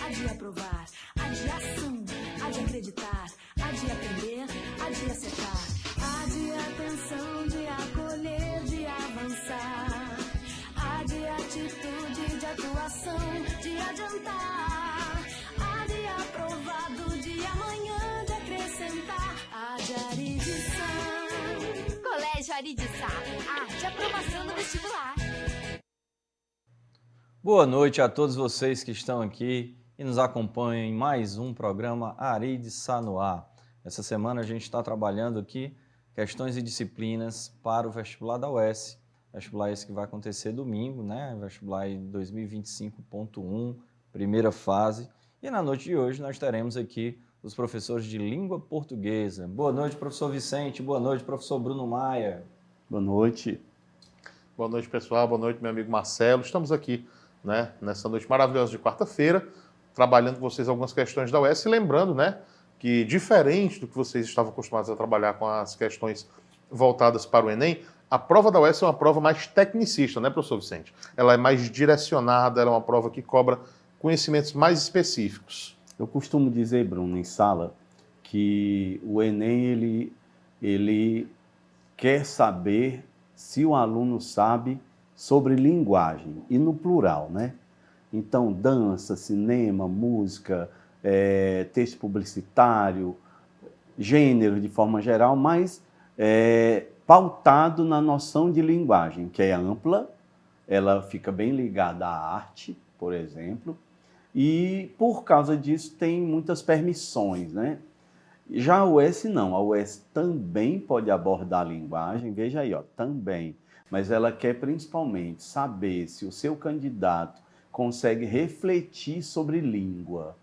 há de aprovar, há de ação, há de acreditar, há de aprender, há de acertar, há de atenção, de acolher, de avançar, há de atitude, de atuação, de adiantar, há de aprovado, de amanhã, de acrescentar, há de aridição. Colégio Ari de Sá, arte, aprovação no vestibular. Boa noite a todos vocês que estão aqui e nos acompanham em mais um programa Ari de Sá no Ar. Essa semana a gente está trabalhando aqui questões e disciplinas para o vestibular da UES. Vestibular esse que vai acontecer domingo, né? Vestibular 2025.1, primeira fase. E na noite de hoje nós teremos aqui os professores de língua portuguesa. Boa noite, professor Vicente. Boa noite, professor Bruno Maia. Boa noite. Boa noite, pessoal. Boa noite, meu amigo Marcelo. Estamos aqui, né, nessa noite maravilhosa de quarta-feira, trabalhando com vocês algumas questões da UES, e lembrando, né, que diferente do que vocês estavam acostumados a trabalhar com as questões voltadas para o Enem, a prova da UES é uma prova mais tecnicista, né, professor Vicente? Ela é mais direcionada, ela é uma prova que cobra conhecimentos mais específicos. Eu costumo dizer, Bruno, em sala, que o Enem, ele quer saber se o aluno sabe sobre linguagem, e no plural, né? Então, dança, cinema, música, texto publicitário, gênero de forma geral, mas pautado na noção de linguagem, que é ampla, ela fica bem ligada à arte, por exemplo, e por causa disso tem muitas permissões, né? Já a UES não, a UES também pode abordar a linguagem, veja aí, ó, também, mas ela quer principalmente saber se o seu candidato consegue refletir sobre língua,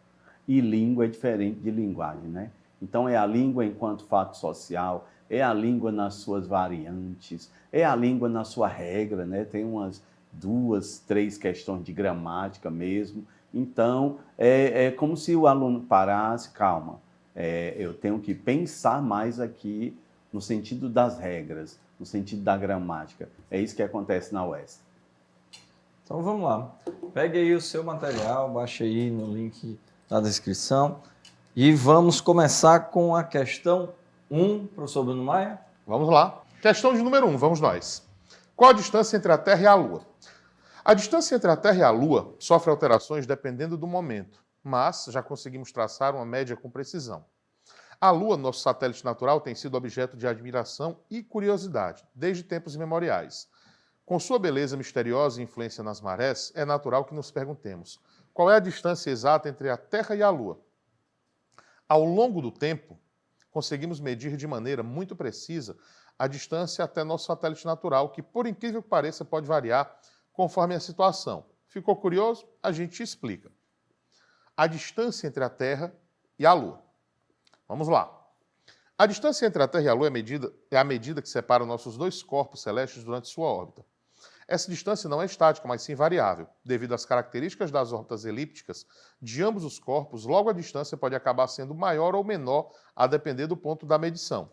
e língua é diferente de linguagem, né? Então é a língua enquanto fato social, é a língua nas suas variantes, é a língua na sua regra, né? Tem umas 2, 3 questões de gramática mesmo. Então, é como se o aluno parasse, calma, eu tenho que pensar mais aqui no sentido das regras, no sentido da gramática. É isso que acontece na UES. Então vamos lá. Pegue aí o seu material, baixe aí no link da descrição e vamos começar com a questão 1, professor Bruno Maia. Vamos lá. Questão de número 1, vamos nós. Qual a distância entre a Terra e a Lua? A distância entre a Terra e a Lua sofre alterações dependendo do momento, mas já conseguimos traçar uma média com precisão. A Lua, nosso satélite natural, tem sido objeto de admiração e curiosidade, desde tempos imemoriais. Com sua beleza misteriosa e influência nas marés, é natural que nos perguntemos: qual é a distância exata entre a Terra e a Lua? Ao longo do tempo, conseguimos medir de maneira muito precisa a distância até nosso satélite natural, que, por incrível que pareça, pode variar conforme a situação. Ficou curioso? A gente explica. A distância entre a Terra e a Lua. Vamos lá. A distância entre a Terra e a Lua é a medida que separa nossos dois corpos celestes durante sua órbita. Essa distância não é estática, mas sim variável. Devido às características das órbitas elípticas de ambos os corpos, logo a distância pode acabar sendo maior ou menor a depender do ponto da medição.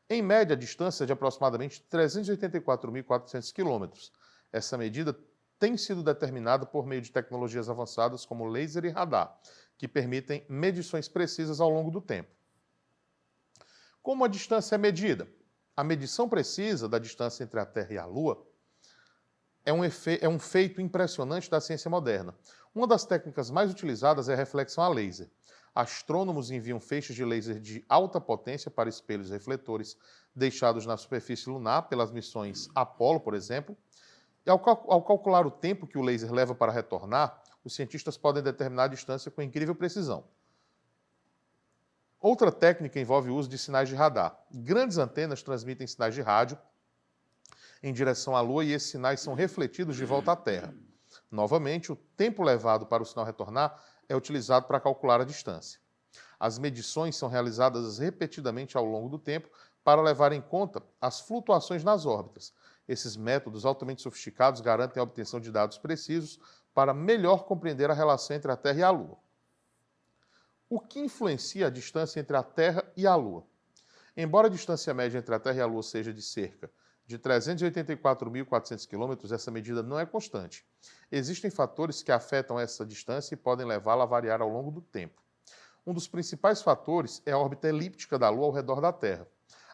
Em média, a distância é de aproximadamente 384.400 quilômetros. Essa medida tem sido determinada por meio de tecnologias avançadas como laser e radar, que permitem medições precisas ao longo do tempo. Como a distância é medida? A medição precisa da distância entre a Terra e a Lua é um feito impressionante da ciência moderna. Uma das técnicas mais utilizadas é a reflexão a laser. Astrônomos enviam feixes de laser de alta potência para espelhos refletores deixados na superfície lunar pelas missões Apollo, por exemplo. E ao calcular o tempo que o laser leva para retornar, os cientistas podem determinar a distância com incrível precisão. Outra técnica envolve o uso de sinais de radar. Grandes antenas transmitem sinais de rádio em direção à Lua e esses sinais são refletidos de volta à Terra. Novamente, o tempo levado para o sinal retornar é utilizado para calcular a distância. As medições são realizadas repetidamente ao longo do tempo para levar em conta as flutuações nas órbitas. Esses métodos altamente sofisticados garantem a obtenção de dados precisos para melhor compreender a relação entre a Terra e a Lua. O que influencia a distância entre a Terra e a Lua? Embora a distância média entre a Terra e a Lua seja de cerca de 384.400 quilômetros, essa medida não é constante. Existem fatores que afetam essa distância e podem levá-la a variar ao longo do tempo. Um dos principais fatores é a órbita elíptica da Lua ao redor da Terra.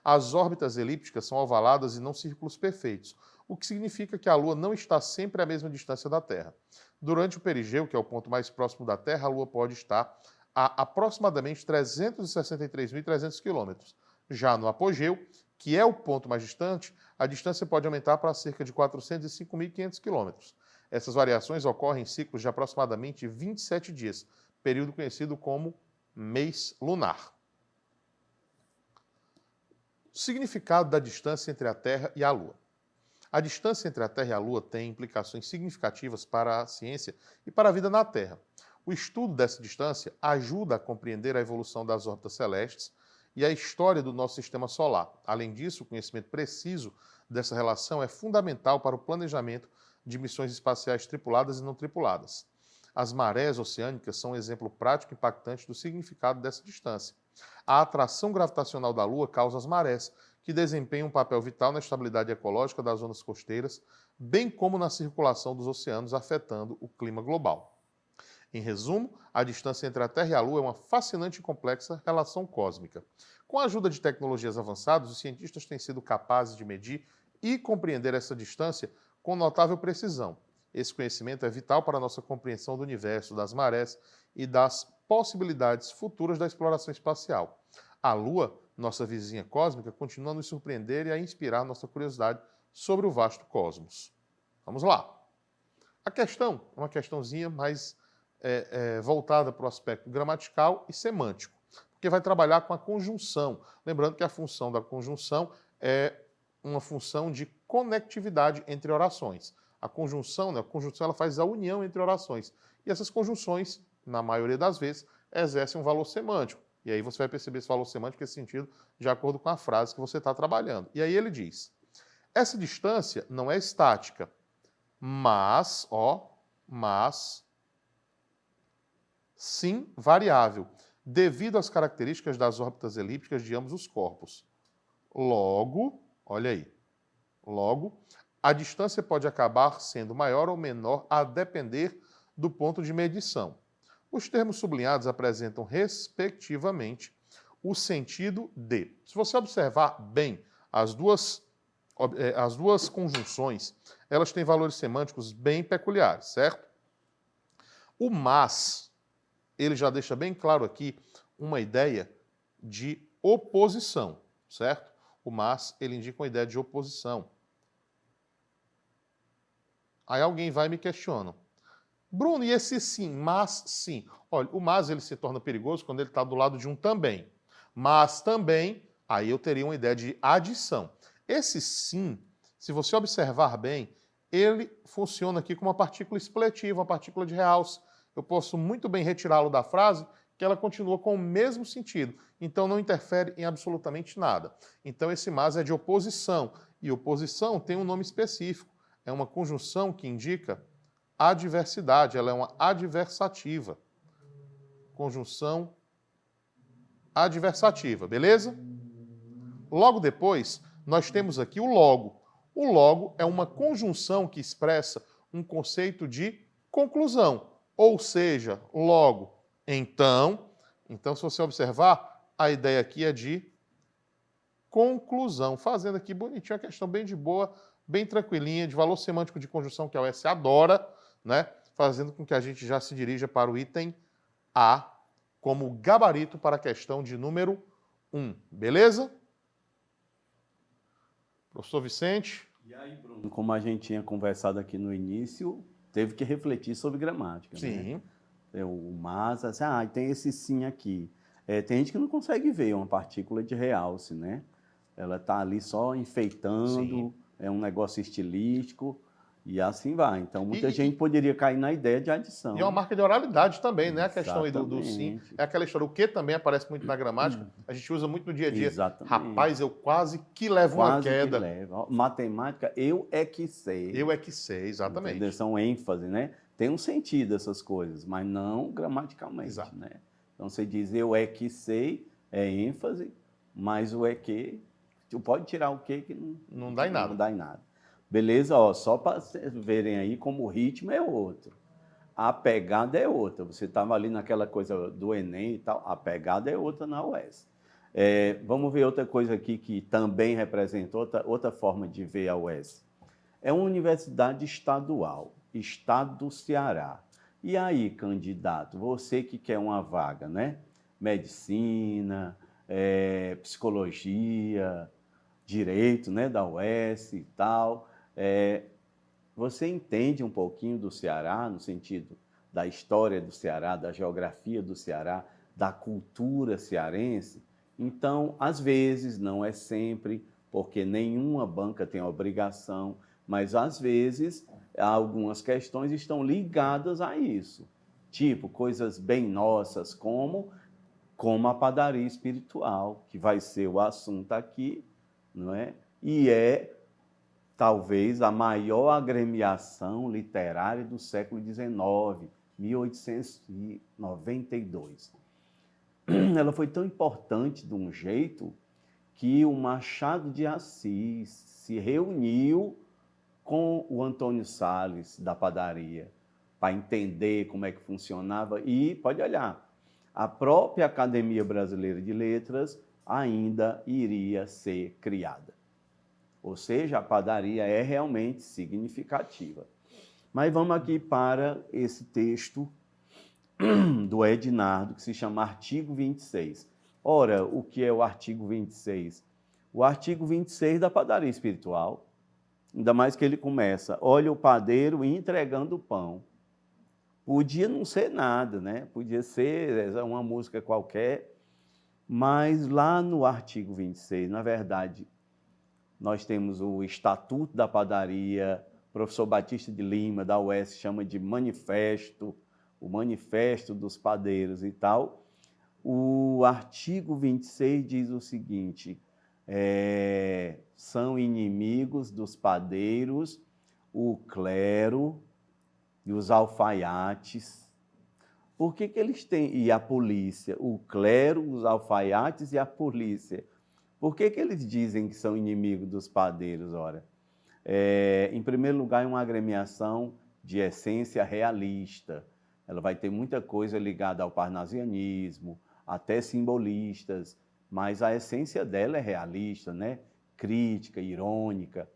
As órbitas elípticas são ovaladas e não círculos perfeitos, o que significa que a Lua não está sempre à mesma distância da Terra. Durante o perigeu, que é o ponto mais próximo da Terra, a Lua pode estar a aproximadamente 363.300 quilômetros. Já no apogeu, que é o ponto mais distante, a distância pode aumentar para cerca de 405.500 quilômetros. Essas variações ocorrem em ciclos de aproximadamente 27 dias, período conhecido como mês lunar. Significado da distância entre a Terra e a Lua. A distância entre a Terra e a Lua tem implicações significativas para a ciência e para a vida na Terra. O estudo dessa distância ajuda a compreender a evolução das órbitas celestes e a história do nosso sistema solar. Além disso, o conhecimento preciso dessa relação é fundamental para o planejamento de missões espaciais tripuladas e não tripuladas. As marés oceânicas são um exemplo prático e impactante do significado dessa distância. A atração gravitacional da Lua causa as marés, que desempenham um papel vital na estabilidade ecológica das zonas costeiras, bem como na circulação dos oceanos, afetando o clima global. Em resumo, a distância entre a Terra e a Lua é uma fascinante e complexa relação cósmica. Com a ajuda de tecnologias avançadas, os cientistas têm sido capazes de medir e compreender essa distância com notável precisão. Esse conhecimento é vital para a nossa compreensão do universo, das marés e das possibilidades futuras da exploração espacial. A Lua, nossa vizinha cósmica, continua a nos surpreender e a inspirar nossa curiosidade sobre o vasto cosmos. Vamos lá. A questão é uma questãozinha mais voltada para o aspecto gramatical e semântico, porque vai trabalhar com a conjunção. Lembrando que a função da conjunção é uma função de conectividade entre orações. A conjunção ela faz a união entre orações. E essas conjunções, na maioria das vezes, exercem um valor semântico. E aí você vai perceber esse valor semântico, esse sentido, de acordo com a frase que você está trabalhando. E aí ele diz, essa distância não é estática, mas sim variável, devido às características das órbitas elípticas de ambos os corpos. Logo, olha aí, a distância pode acabar sendo maior ou menor a depender do ponto de medição. Os termos sublinhados apresentam, respectivamente, o sentido de. Se você observar bem as duas conjunções, elas têm valores semânticos bem peculiares, certo? O mas, ele já deixa bem claro aqui uma ideia de oposição, certo? O mas, ele indica uma ideia de oposição. Aí alguém vai e me questiona. Bruno, e esse sim, mas sim? Olha, o mas ele se torna perigoso quando ele está do lado de um também. Mas também, aí eu teria uma ideia de adição. Esse sim, se você observar bem, ele funciona aqui como uma partícula expletiva, uma partícula de realce. Eu posso muito bem retirá-lo da frase, que ela continua com o mesmo sentido. Então não interfere em absolutamente nada. Então esse mas é de oposição. E oposição tem um nome específico. É uma conjunção que indica adversidade, ela é uma adversativa. Conjunção adversativa, beleza? Logo depois, nós temos aqui o logo. O logo é uma conjunção que expressa um conceito de conclusão. Ou seja, logo, então, se você observar, a ideia aqui é de conclusão. Fazendo aqui bonitinho, a questão bem de boa, bem tranquilinha, de valor semântico de conjunção que a UES adora, né? Fazendo com que a gente já se dirija para o item A, como gabarito para a questão de número 1. Beleza? Professor Vicente? E aí, Bruno, como a gente tinha conversado aqui no início, teve que refletir sobre gramática. Sim. Né? O mas, assim, tem esse sim aqui. Tem gente que não consegue ver uma partícula de realce, né? Ela está ali só enfeitando, sim. É um negócio estilístico e assim vai. Então, muita gente poderia cair na ideia de adição. E é uma marca de oralidade também, né? A questão aí do sim. É aquela história, o que também aparece muito na gramática, a gente usa muito no dia a dia. Exatamente. Rapaz, eu quase que levo uma queda. Que levo. Matemática, eu é que sei. Eu é que sei, exatamente. Entendeu? São ênfase, né? Tem um sentido essas coisas, mas não gramaticalmente, exato. Né? Então, você diz eu é que sei, é ênfase, mas o é que Tu pode tirar o quê que Não dá em nada. Não dá em nada. Beleza? Ó, só para vocês verem aí como o ritmo é outro. A pegada é outra. Você estava ali naquela coisa do Enem e tal, a pegada é outra na UES. Vamos ver outra coisa aqui que também representa outra forma de ver a UES. É uma universidade estadual, Estado do Ceará. E aí, candidato, você que quer uma vaga, né? Medicina, psicologia, direito, né, da UES e tal. Você entende um pouquinho do Ceará, no sentido da história do Ceará, da geografia do Ceará, da cultura cearense? Então, às vezes, não é sempre, porque nenhuma banca tem obrigação, mas às vezes algumas questões estão ligadas a isso. Tipo, coisas bem nossas, como a padaria espiritual, que vai ser o assunto aqui, não é? E talvez a maior agremiação literária do século XIX, 1892. Ela foi tão importante de um jeito que o Machado de Assis se reuniu com o Antônio Salles, da padaria, para entender como é que funcionava. E, pode olhar, a própria Academia Brasileira de Letras ainda iria ser criada. Ou seja, a padaria é realmente significativa. Mas vamos aqui para esse texto do Ednardo, que se chama Artigo 26. Ora, o que é o artigo 26? O artigo 26 da padaria espiritual, ainda mais que ele começa, olha o padeiro entregando o pão. Podia não ser nada, né? Podia ser uma música qualquer, mas lá no artigo 26, na verdade, nós temos o Estatuto da Padaria, o professor Batista de Lima, da UES, chama de manifesto, o manifesto dos padeiros e tal. O artigo 26 diz o seguinte, são inimigos dos padeiros o clero e os alfaiates. Por que eles têm? E a polícia, o clero, os alfaiates e a polícia. Por que eles dizem que são inimigos dos padeiros? Ora, em primeiro lugar, é uma agremiação de essência realista. Ela vai ter muita coisa ligada ao parnasianismo, até simbolistas, mas a essência dela é realista, né? Crítica, irônica.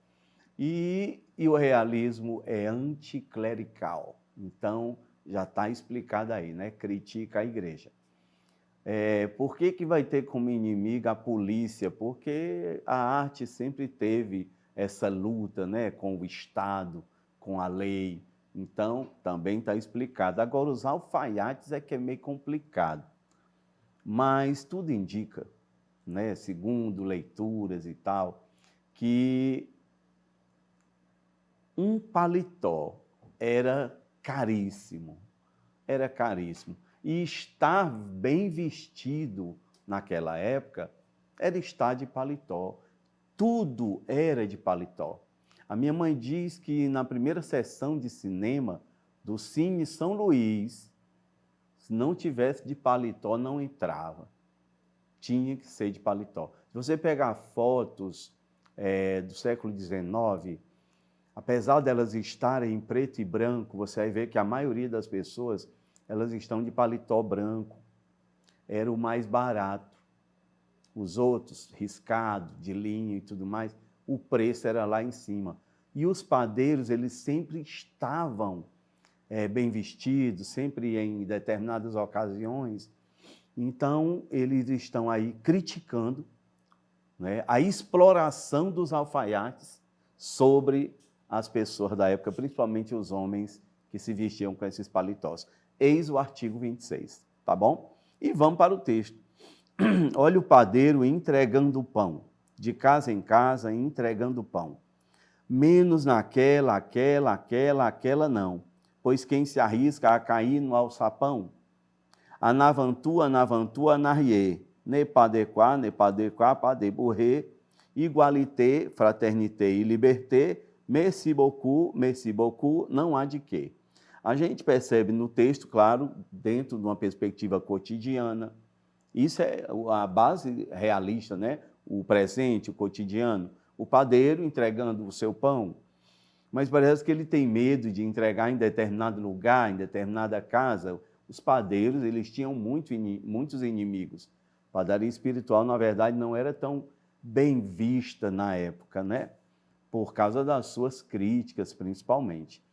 E o realismo é anticlerical. Então, já está explicado aí, né? Critica a igreja. Por que vai ter como inimiga a polícia? Porque a arte sempre teve essa luta, né, com o Estado, com a lei. Então, também está explicado. Agora, os alfaiates é que é meio complicado. Mas tudo indica, né, segundo leituras e tal, que um paletó era caríssimo. Era caríssimo. E estar bem vestido naquela época era estar de paletó. Tudo era de paletó. A minha mãe diz que na primeira sessão de cinema do Cine São Luís, se não tivesse de paletó, não entrava. Tinha que ser de paletó. Se você pegar fotos do século XIX, apesar delas estarem em preto e branco, você vai ver que a maioria das pessoas elas estão de paletó branco. Era o mais barato. Os outros, riscado, de linho e tudo mais, o preço era lá em cima. E os padeiros, eles sempre estavam bem vestidos, sempre em determinadas ocasiões. Então, eles estão aí criticando, né, a exploração dos alfaiates sobre as pessoas da época, principalmente os homens que se vestiam com esses paletós. Eis o artigo 26, tá bom? E vamos para o texto. Olha o padeiro entregando o pão, de casa em casa entregando o pão. Menos naquela, aquela não, pois quem se arrisca a cair no alçapão? Anavantu, anarrié, ne padequá, padeburré, igualité, fraternité e liberté, merci beaucoup, não há de quê. A gente percebe no texto, claro, dentro de uma perspectiva cotidiana, isso é a base realista, né? o presente, o cotidiano, o padeiro entregando o seu pão. Mas parece que ele tem medo de entregar em determinado lugar, em determinada casa. Os padeiros, eles tinham muitos inimigos. A padaria espiritual, na verdade, não era tão bem vista na época, né? Por causa das suas críticas, principalmente.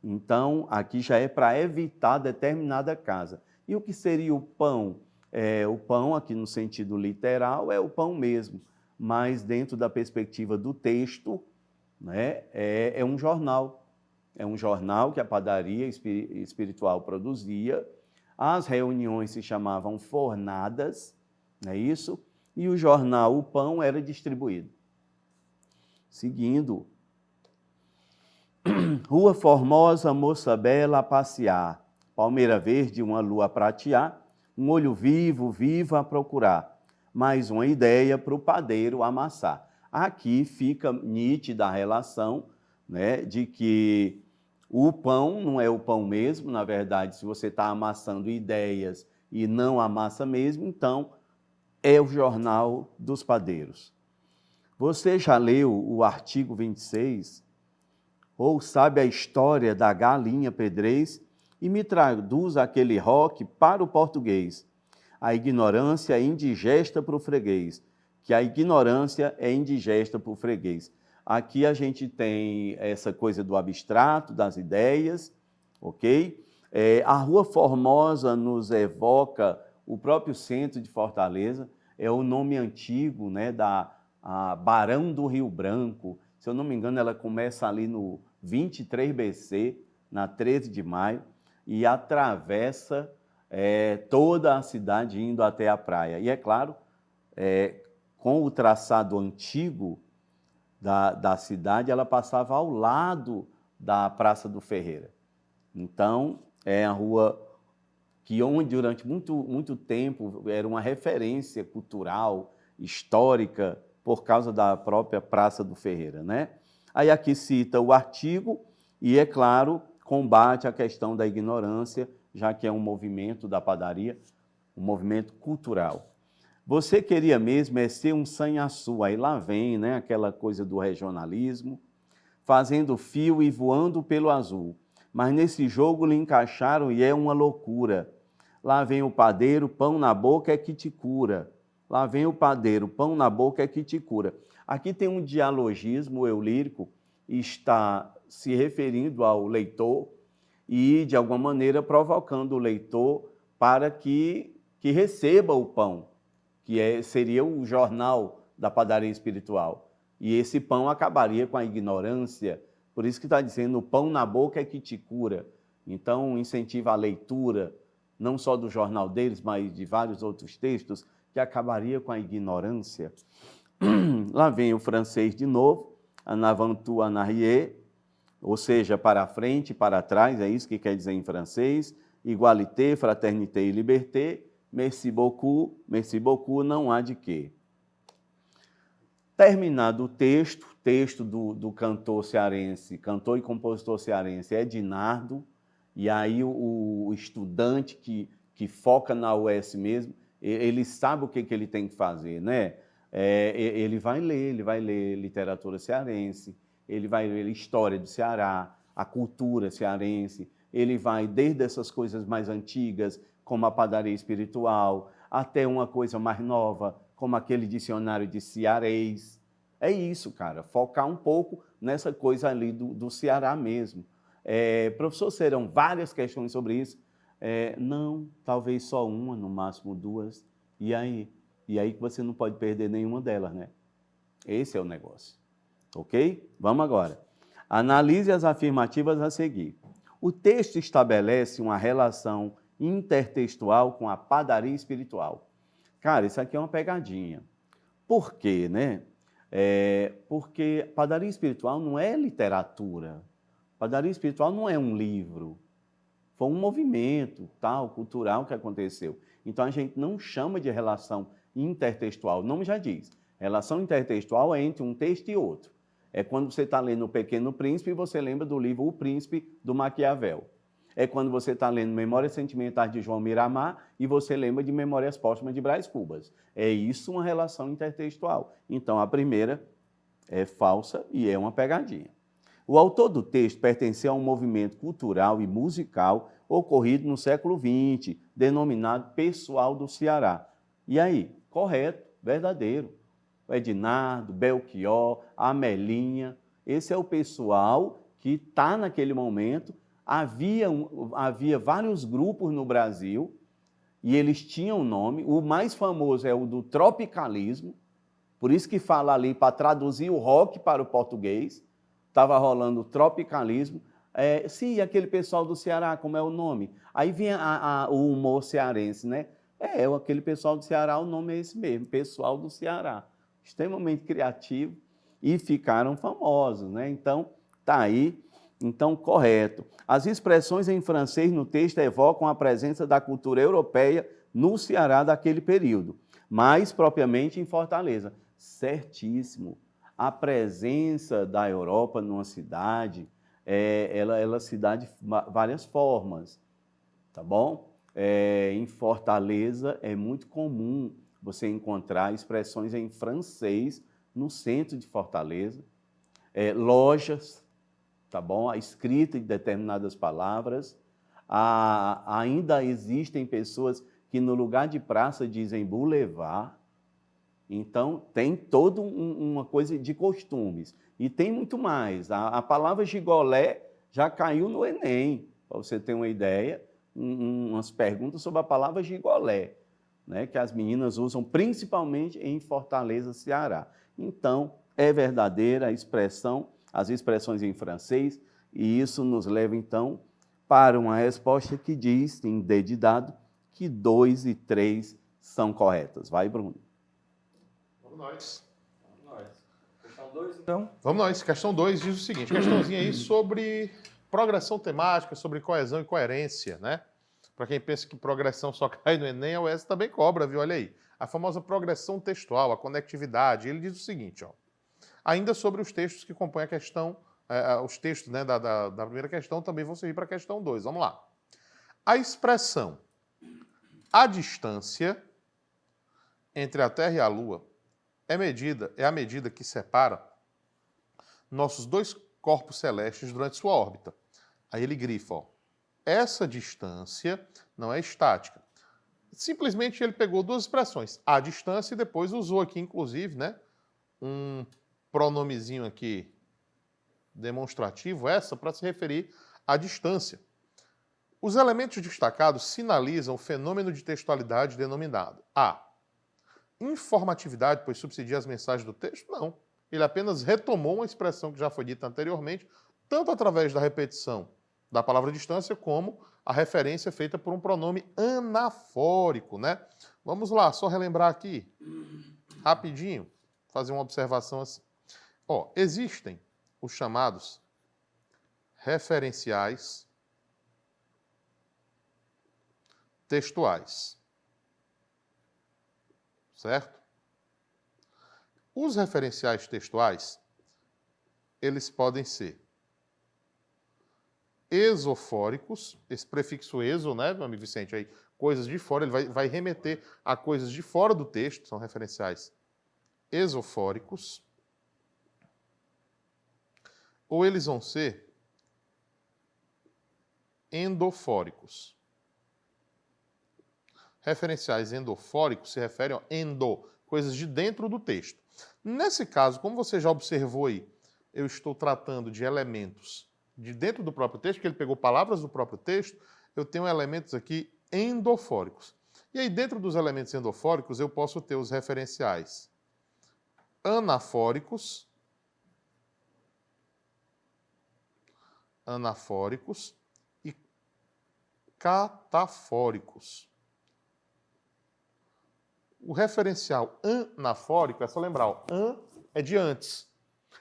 Então, aqui já é para evitar determinada casa. E o que seria o pão? O pão, aqui no sentido literal, é o pão mesmo, mas dentro da perspectiva do texto, né, é um jornal. É um jornal que a padaria espiritual produzia. As reuniões se chamavam fornadas, não é isso? E o jornal, o pão, era distribuído. Seguindo. Rua Formosa, moça bela a passear, palmeira verde, uma lua a pratear, um olho vivo, vivo a procurar, mais uma ideia para o padeiro amassar. Aqui fica nítida a relação, né, de que o pão não é o pão mesmo, na verdade, se você está amassando ideias e não amassa mesmo, então é o jornal dos padeiros. Você já leu o artigo 26? Ou sabe a história da galinha pedrez e me traduz aquele roque para o português. A ignorância é indigesta para o freguês, que a ignorância é indigesta para o freguês. Aqui a gente tem essa coisa do abstrato, das ideias, ok? A Rua Formosa nos evoca o próprio centro de Fortaleza, é o nome antigo, né, da Barão do Rio Branco. Se eu não me engano, ela começa ali no 23 BC, na 13 de maio, e atravessa toda a cidade indo até a praia. E é claro, com o traçado antigo da cidade, ela passava ao lado da Praça do Ferreira. Então, é a rua que onde durante muito tempo era uma referência cultural, histórica, por causa da própria Praça do Ferreira, né? Aí aqui cita o artigo e, é claro, combate a questão da ignorância, já que é um movimento da padaria, um movimento cultural. Você queria mesmo ser um sanhaçu, aí lá vem, né, aquela coisa do regionalismo, fazendo fio e voando pelo azul. Mas nesse jogo lhe encaixaram e é uma loucura. Lá vem o padeiro, pão na boca é que te cura. Lá vem o padeiro, pão na boca é que te cura. Aqui tem um dialogismo eulírico, está se referindo ao leitor e, de alguma maneira, provocando o leitor para que receba o pão, que seria o jornal da padaria espiritual. E esse pão acabaria com a ignorância, por isso que está dizendo, o pão na boca é que te cura. Então, incentiva a leitura, não só do jornal deles, mas de vários outros textos, que acabaria com a ignorância. Lá vem o francês de novo, en avant tout, en arrière, ou seja, para frente e para trás, é isso que quer dizer em francês, igualité, fraternité e liberté, merci beaucoup, não há de quê. Terminado o texto do cantor cearense, cantor e compositor cearense Edinardo, e aí o estudante que foca na UES mesmo, ele sabe o que ele tem que fazer, né? Ele vai ler literatura cearense, ele vai ler história do Ceará, a cultura cearense, ele vai desde essas coisas mais antigas, como a padaria espiritual, até uma coisa mais nova, como aquele dicionário de cearês. É isso, cara, focar um pouco nessa coisa ali do Ceará mesmo. Professor, serão várias questões sobre isso? Não, talvez só uma, no máximo duas. E aí que você não pode perder nenhuma delas, né? Esse é o negócio. Ok? Vamos agora. Analise as afirmativas a seguir. O texto estabelece uma relação intertextual com a padaria espiritual. Cara, isso aqui é uma pegadinha. Por quê, né? Porque padaria espiritual não é literatura. Padaria espiritual não é um livro. Foi um movimento cultural que aconteceu. Então, a gente não chama de relação intertextual. O nome já diz. Relação intertextual é entre um texto e outro. É quando você está lendo O Pequeno Príncipe e você lembra do livro O Príncipe, do Maquiavel. É quando você está lendo Memórias Sentimentais de João Miramar e você lembra de Memórias Póstumas de Brás Cubas. É isso uma relação intertextual. Então, a primeira é falsa e é uma pegadinha. O autor do texto pertencia a um movimento cultural e musical ocorrido no século XX, denominado Pessoal do Ceará. E aí? Correto, verdadeiro. O Ednardo, Belchior, Amelinha, esse é o pessoal que está naquele momento. Havia vários grupos no Brasil e eles tinham nome. O mais famoso é o do tropicalismo, por isso que fala ali para traduzir o rock para o português. Estava rolando o tropicalismo. Sim, aquele pessoal do Ceará, como é o nome? Aí vinha o humor cearense, né? Aquele pessoal do Ceará, o nome é esse mesmo, pessoal do Ceará. Extremamente criativo e ficaram famosos, né? Então, tá aí. Então, correto. As expressões em francês no texto evocam a presença da cultura europeia no Ceará daquele período, mais propriamente em Fortaleza. Certíssimo. A presença da Europa numa cidade, ela se dá de várias formas, tá bom? Em Fortaleza é muito comum você encontrar expressões em francês no centro de Fortaleza, lojas, tá bom? A escrita de determinadas palavras. Ainda existem pessoas que no lugar de praça dizem boulevard. Então, tem toda uma coisa de costumes. E tem muito mais. A palavra gigolé já caiu no Enem, para você ter uma ideia, umas perguntas sobre a palavra gigolé, né, que as meninas usam principalmente em Fortaleza, Ceará. Então, é verdadeira a expressão, as expressões em francês, e isso nos leva, então, para uma resposta que diz, em D de dado, que 2 e 3 são corretas. Vai, Bruno. Vamos nós. Questão 2, então. Vamos nós. Questão 2 diz o seguinte, questãozinha aí sobre progressão temática, sobre coesão e coerência, né? Para quem pensa que progressão só cai no Enem, a UES também cobra, viu? Olha aí. A famosa progressão textual, a conectividade. Ele diz o seguinte, ó. Ainda sobre os textos que compõem a questão, os textos, né, da primeira questão também vão servir para a questão 2. Vamos lá. A expressão a distância entre a Terra e a Lua é a medida que separa nossos dois corpos celestes durante sua órbita. Aí ele grifa, ó. Essa distância não é estática. Simplesmente ele pegou duas expressões, a distância, e depois usou aqui, inclusive, né, um pronomezinho aqui demonstrativo, essa, para se referir à distância. Os elementos destacados sinalizam o fenômeno de textualidade denominado A. Informatividade, pois subsidia as mensagens do texto? Não. Ele apenas retomou uma expressão que já foi dita anteriormente, tanto através da repetição da palavra distância, como a referência feita por um pronome anafórico, né? Vamos lá, só relembrar aqui, rapidinho, fazer uma observação assim. Ó, existem os chamados referenciais textuais, certo? Os referenciais textuais, eles podem ser exofóricos, esse prefixo exo, né, meu amigo Vicente, aí, coisas de fora, ele vai remeter a coisas de fora do texto, são referenciais exofóricos, ou eles vão ser endofóricos. Referenciais endofóricos se referem a coisas de dentro do texto. Nesse caso, como você já observou aí, eu estou tratando de elementos de dentro do próprio texto, que ele pegou palavras do próprio texto, eu tenho elementos aqui endofóricos. E aí, dentro dos elementos endofóricos, eu posso ter os referenciais anafóricos e catafóricos. O referencial anafórico, é só lembrar, ó, an é de antes.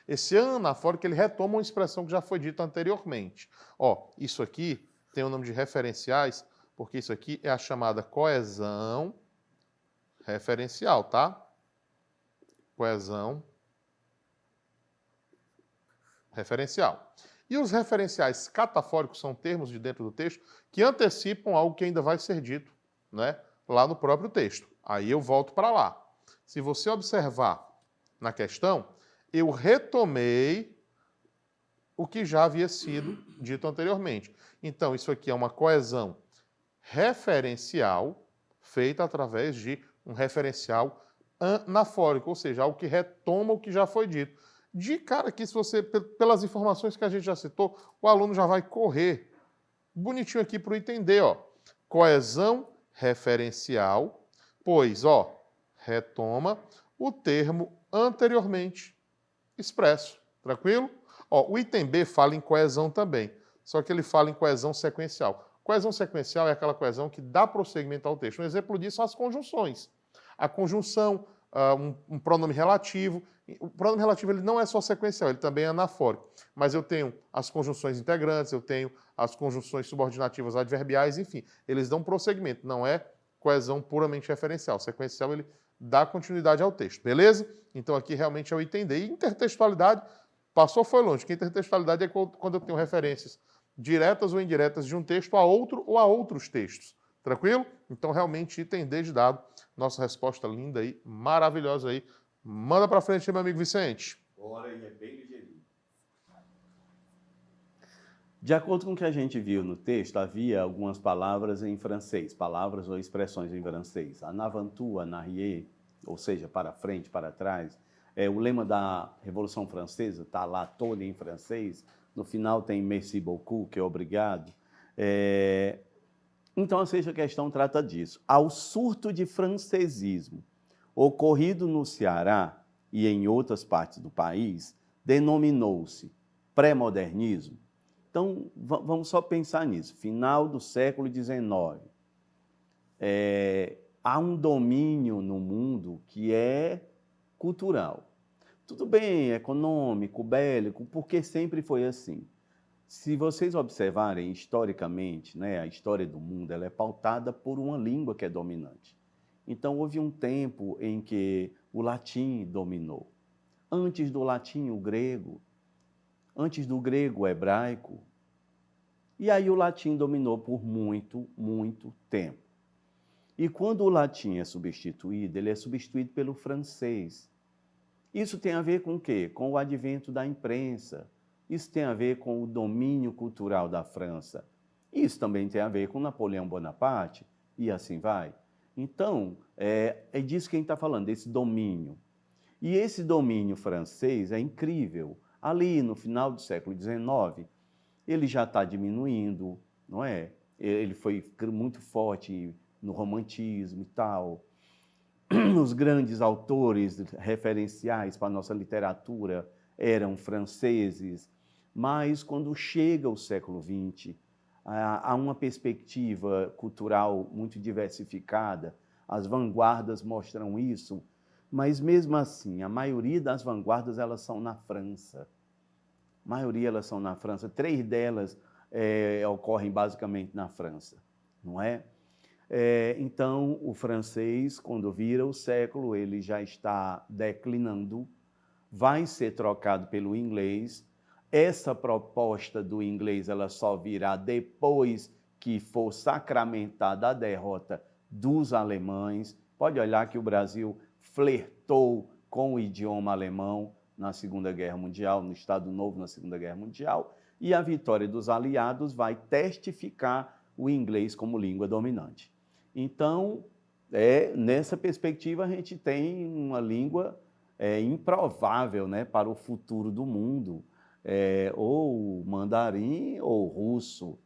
Esse anafórico, ele retoma uma expressão que já foi dita anteriormente. Ó, isso aqui tem o nome de referenciais, porque isso aqui é a chamada coesão referencial, tá? Coesão referencial. E os referenciais catafóricos são termos de dentro do texto que antecipam algo que ainda vai ser dito, né, lá no próprio texto. Aí eu volto para lá. Se você observar na questão, eu retomei o que já havia sido dito anteriormente. Então, isso aqui é uma coesão referencial feita através de um referencial anafórico, ou seja, algo que retoma o que já foi dito. De cara aqui, se você, pelas informações que a gente já citou, o aluno já vai correr bonitinho aqui para o entender, ó. Coesão referencial, pois, ó, retoma o termo anteriormente expresso. Tranquilo? Ó, o item B fala em coesão também, só que ele fala em coesão sequencial. Coesão sequencial é aquela coesão que dá prosseguimento ao texto. Um exemplo disso são as conjunções. A conjunção, um pronome relativo. O pronome relativo ele não é só sequencial, ele também é anafórico. Mas eu tenho as conjunções integrantes, eu tenho as conjunções subordinativas adverbiais, enfim. Eles dão prosseguimento, não é coesão puramente referencial. Sequencial ele dá continuidade ao texto, beleza? Então aqui realmente é o item D. E intertextualidade, passou foi longe, que intertextualidade é quando eu tenho referências diretas ou indiretas de um texto a outro ou a outros textos. Tranquilo? Então, realmente, item D de dado. Nossa resposta linda aí, maravilhosa aí. Manda para frente, meu amigo Vicente. Bora aí, é bem ligeirinho. De acordo com o que a gente viu no texto, havia algumas palavras em francês, palavras ou expressões em francês. En avant-tout, en arrière, ou seja, para frente, para trás. O lema da Revolução Francesa está lá todo em francês. No final tem merci beaucoup, que é obrigado. Então, a sexta questão trata disso. Ao surto de francesismo ocorrido no Ceará e em outras partes do país, denominou-se pré-modernismo. Então, vamos só pensar nisso. Final do século XIX. Há um domínio no mundo que é cultural. Tudo bem, econômico, bélico, porque sempre foi assim. Se vocês observarem historicamente, né, a história do mundo ela é pautada por uma língua que é dominante. Então, houve um tempo em que o latim dominou. Antes do latim, o grego. Antes do grego, o hebraico. E aí o latim dominou por muito, muito tempo. E quando o latim é substituído, ele é substituído pelo francês. Isso tem a ver com o quê? Com o advento da imprensa. Isso tem a ver com o domínio cultural da França. Isso também tem a ver com Napoleão Bonaparte, e assim vai. Então, é disso que a gente está falando, desse domínio. E esse domínio francês é incrível. Ali, no final do século XIX, ele já está diminuindo, não é? Ele foi muito forte no romantismo e tal. Os grandes autores referenciais para a nossa literatura eram franceses, mas quando chega o século XX, há uma perspectiva cultural muito diversificada, as vanguardas mostram isso, mas mesmo assim, a maioria das vanguardas elas são na França. A maioria elas são na França, 3 delas ocorrem basicamente na França, não é? Então, o francês, quando vira o século, ele já está declinando, vai ser trocado pelo inglês. Essa proposta do inglês ela só virá depois que for sacramentada a derrota dos alemães. Pode olhar que o Brasil flertou com o idioma alemão na Segunda Guerra Mundial, no Estado Novo na Segunda Guerra Mundial, e a vitória dos aliados vai testificar o inglês como língua dominante. Então, nessa perspectiva, a gente tem uma língua improvável, né, para o futuro do mundo, ou mandarim ou russo.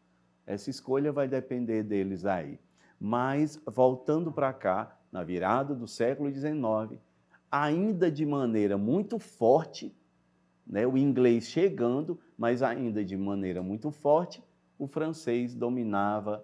Essa escolha vai depender deles aí. Mas, voltando para cá, na virada do século XIX, ainda de maneira muito forte, né, o inglês chegando, mas ainda de maneira muito forte, o francês dominava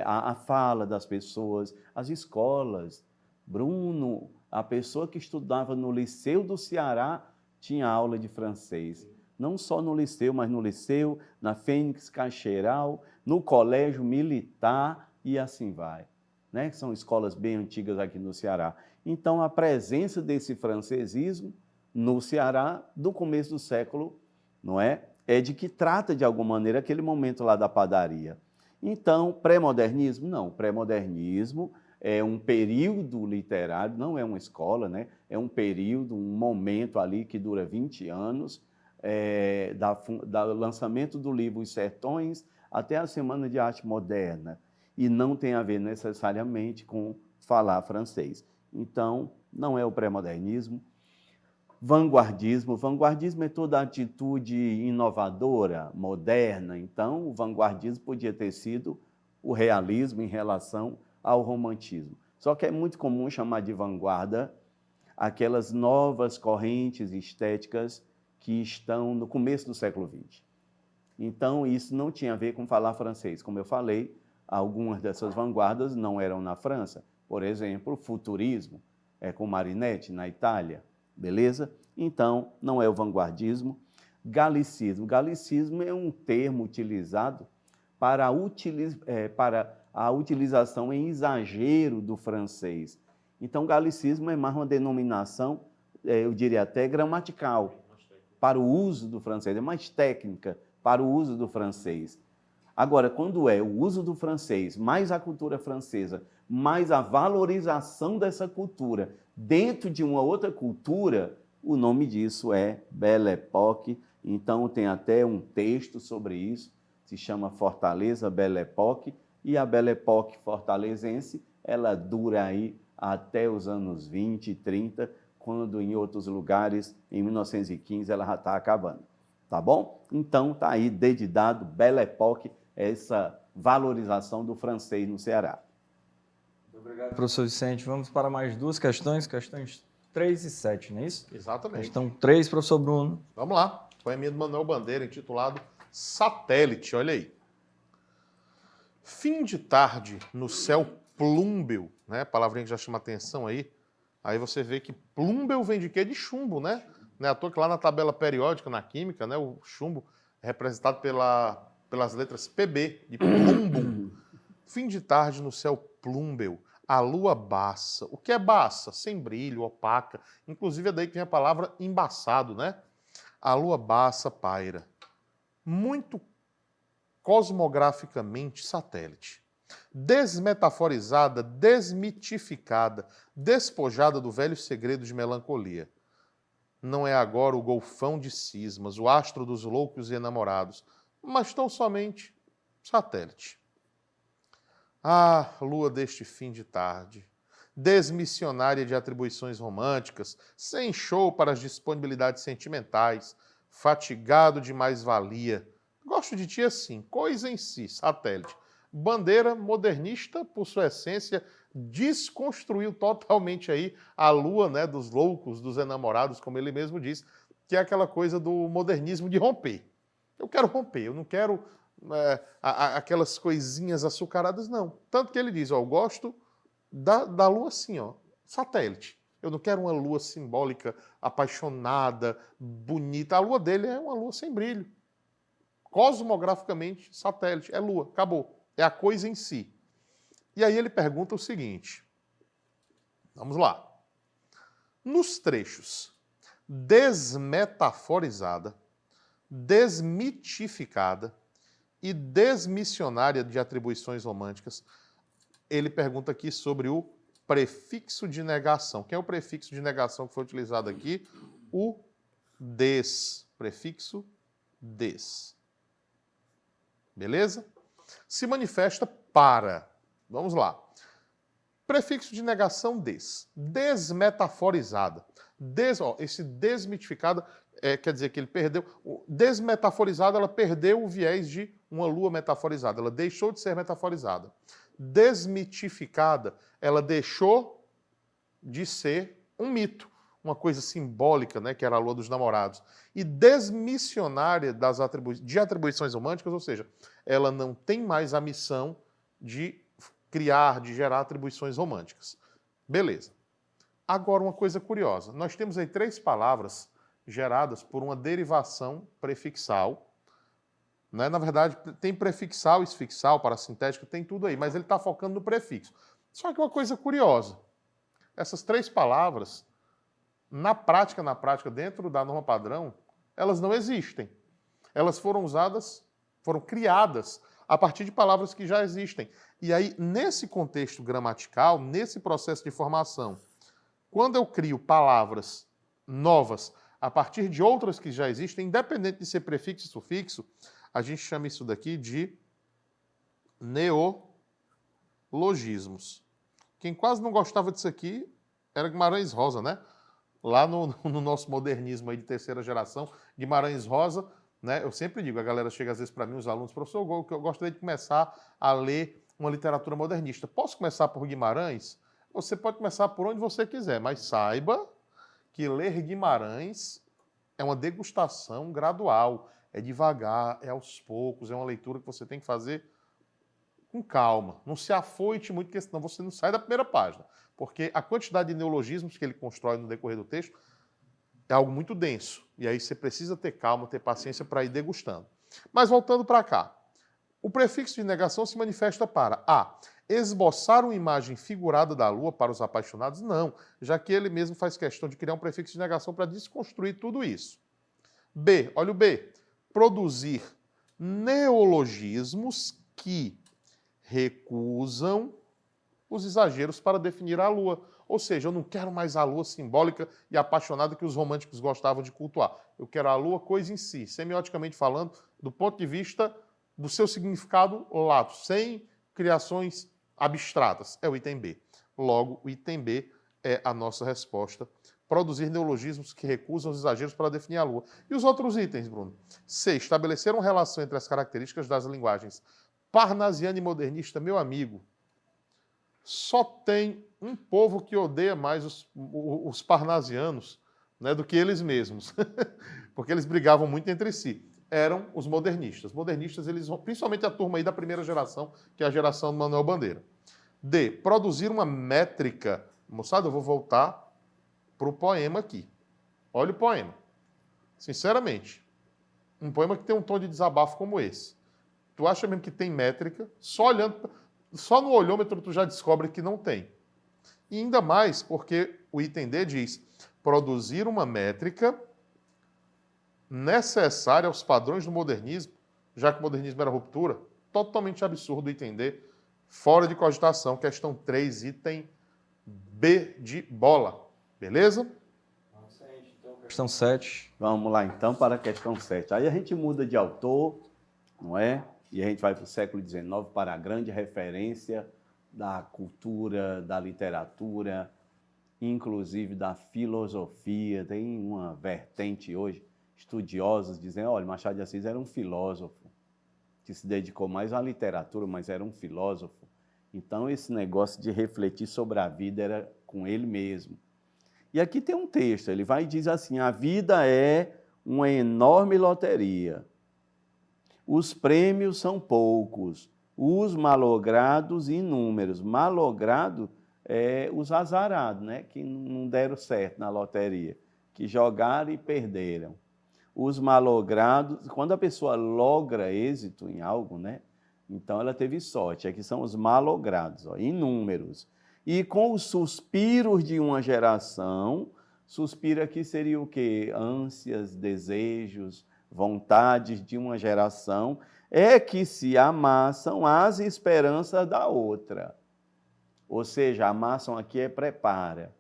a fala das pessoas, as escolas. Bruno, a pessoa que estudava no Liceu do Ceará, tinha aula de francês. Não só no liceu, mas no liceu, na Fênix Cacheral, no colégio militar e assim vai. Né? São escolas bem antigas aqui no Ceará. Então, a presença desse francesismo no Ceará do começo do século, não é? é de que trata, de alguma maneira, aquele momento lá da padaria. Então, pré-modernismo? Não, pré-modernismo é um período literário, não é uma escola, né? É um período, um momento ali que dura 20 anos, do lançamento do livro Os Sertões até a Semana de Arte Moderna, e não tem a ver necessariamente com falar francês. Então, não é o pré-modernismo. Vanguardismo. Vanguardismo é toda atitude inovadora, moderna. Então, o vanguardismo podia ter sido o realismo em relação ao romantismo. Só que é muito comum chamar de vanguarda aquelas novas correntes estéticas que estão no começo do século XX. Então, isso não tinha a ver com falar francês. Como eu falei, algumas dessas vanguardas não eram na França. Por exemplo, o futurismo, com Marinetti, na Itália. Beleza? Então, não é o vanguardismo. Galicismo. Galicismo é um termo utilizado para a utilização em exagero do francês. Então, galicismo é mais uma denominação, eu diria até gramatical, para o uso do francês, é mais técnica para o uso do francês. Agora, quando é o uso do francês, mais a cultura francesa, mais a valorização dessa cultura dentro de uma outra cultura, o nome disso é Belle Époque. Então, tem até um texto sobre isso, se chama Fortaleza Belle Époque, e a Belle Époque fortalezense, ela dura aí até os anos 20 e 30, quando em outros lugares, em 1915, ela já está acabando. Tá bom? Então, está aí dedicado Belle Époque, essa valorização do francês no Ceará. Muito obrigado, professor Vicente. Vamos para mais duas questões, questões 3 e 7, não é isso? Exatamente. Questão 3, professor Bruno. Vamos lá. Poeminha do Manuel Bandeira, intitulado Satélite. Olha aí. Fim de tarde no céu plúmbeo, né? Palavrinha que já chama atenção aí. Aí você vê que plúmbeo vem de quê? De chumbo, né? Não é à toa que lá na tabela periódica, na química, né, o chumbo é representado pelas letras PB, de plumbum. Fim de tarde no céu plúmbeo, a lua baça. O que é baça? Sem brilho, opaca. Inclusive é daí que vem a palavra embaçado, né? A lua baça paira. Muito cosmograficamente satélite. Desmetaforizada, desmitificada, despojada do velho segredo de melancolia. Não é agora o golfão de cismas, o astro dos loucos e enamorados, mas tão somente satélite. Ah, lua deste fim de tarde, desmissionária de atribuições românticas, sem show para as disponibilidades sentimentais, fatigado de mais-valia. Gosto de ti assim, coisa em si, satélite. Bandeira modernista, por sua essência, desconstruiu totalmente aí a lua, né, dos loucos, dos enamorados, como ele mesmo diz, que é aquela coisa do modernismo de romper. Eu quero romper, eu não quero aquelas coisinhas açucaradas, não. Tanto que ele diz, ó, eu gosto da lua assim, ó, satélite. Eu não quero uma lua simbólica, apaixonada, bonita. A lua dele é uma lua sem brilho. Cosmograficamente, satélite, é lua, acabou. É a coisa em si. E aí ele pergunta o seguinte, vamos lá. Nos trechos desmetaforizada, desmitificada e desmissionária de atribuições românticas, ele pergunta aqui sobre o prefixo de negação. Quem é o prefixo de negação que foi utilizado aqui? O des. Prefixo des. Beleza? Se manifesta para. Vamos lá. Prefixo de negação des. Desmetaforizada. Esse desmitificada quer dizer que ele perdeu. Desmetaforizada, ela perdeu o viés de uma lua metaforizada. Ela deixou de ser metaforizada. Desmitificada, ela deixou de ser um mito, uma coisa simbólica, né, que era a lua dos namorados. E desmissionária de atribuições românticas, ou seja, ela não tem mais a missão de criar, de gerar atribuições românticas. Beleza. Agora, uma coisa curiosa. Nós temos aí 3 palavras geradas por uma derivação prefixal. Né? Na verdade, tem prefixal, isfixal, parassintético, tem tudo aí, mas ele está focando no prefixo. Só que uma coisa curiosa. Essas 3 palavras, na prática, dentro da norma padrão, elas não existem. elas foram usadas, foram criadas a partir de palavras que já existem. E aí, nesse contexto gramatical, nesse processo de formação, quando eu crio palavras novas a partir de outras que já existem, independente de ser prefixo e sufixo, a gente chama isso daqui de neologismos. Quem quase não gostava disso aqui era Guimarães Rosa, né? Lá no nosso modernismo aí de terceira geração, Guimarães Rosa, né? Eu sempre digo, a galera chega às vezes para mim, os alunos, professor, eu gostaria de começar a ler uma literatura modernista. Posso começar por Guimarães? Você pode começar por onde você quiser, mas saiba que ler Guimarães é uma degustação gradual, é devagar, é aos poucos, é uma leitura que você tem que fazer com calma. Não se afoite muito, porque senão você não sai da primeira página. Porque a quantidade de neologismos que ele constrói no decorrer do texto é algo muito denso. E aí você precisa ter calma, ter paciência para ir degustando. Mas voltando para cá. O prefixo de negação se manifesta para A. Esboçar uma imagem figurada da lua para os apaixonados? Não, já que ele mesmo faz questão de criar um prefixo de negação para desconstruir tudo isso. B. Olha o B. Produzir neologismos que recusam os exageros para definir a lua. Ou seja, eu não quero mais a lua simbólica e apaixonada que os românticos gostavam de cultuar. Eu quero a lua coisa em si, semioticamente falando, do ponto de vista do seu significado lato, sem criações abstratas. É o item B. Logo, o item B é a nossa resposta. Produzir neologismos que recusam os exageros para definir a lua. E os outros itens, Bruno? C. Estabelecer uma relação entre as características das linguagens parnasiana e modernista, meu amigo. Só tem um povo que odeia mais os parnasianos, né, do que eles mesmos. Porque eles brigavam muito entre si. Eram os modernistas. Modernistas, eles, principalmente a turma aí da primeira geração, que é a geração do Manuel Bandeira. D. Produzir uma métrica. Moçada, eu vou voltar para o poema aqui. Olha o poema. Sinceramente, um poema que tem um tom de desabafo como esse. Tu acha mesmo que tem métrica? Só olhando, só no olhômetro tu já descobre que não tem. E ainda mais porque o item D diz produzir uma métrica necessária aos padrões do modernismo, já que o modernismo era ruptura. Totalmente absurdo o item D, fora de cogitação. Questão 3, item B de bola. Beleza? Questão 7. Vamos lá então para a questão 7. Aí a gente muda de autor, não é? E a gente vai para o século XIX, para a grande referência da cultura, da literatura, inclusive da filosofia. Tem uma vertente hoje, estudiosos dizem, olha, Machado de Assis era um filósofo, que se dedicou mais à literatura, mas era um filósofo. Então, esse negócio de refletir sobre a vida era com ele mesmo. E aqui tem um texto, ele vai e diz assim, a vida é uma enorme loteria. Os prêmios são poucos, os malogrados inúmeros. Malogrado é os azarados, né? Que não deram certo na loteria, que jogaram e perderam. Os malogrados, quando a pessoa logra êxito em algo, né? Então ela teve sorte. Aqui são os malogrados, ó, inúmeros. E com os suspiros de uma geração, suspiro aqui seria o quê? Ânsias, desejos, vontades de uma geração, é que se amassam as esperanças da outra. Ou seja, amassam aqui é prepara.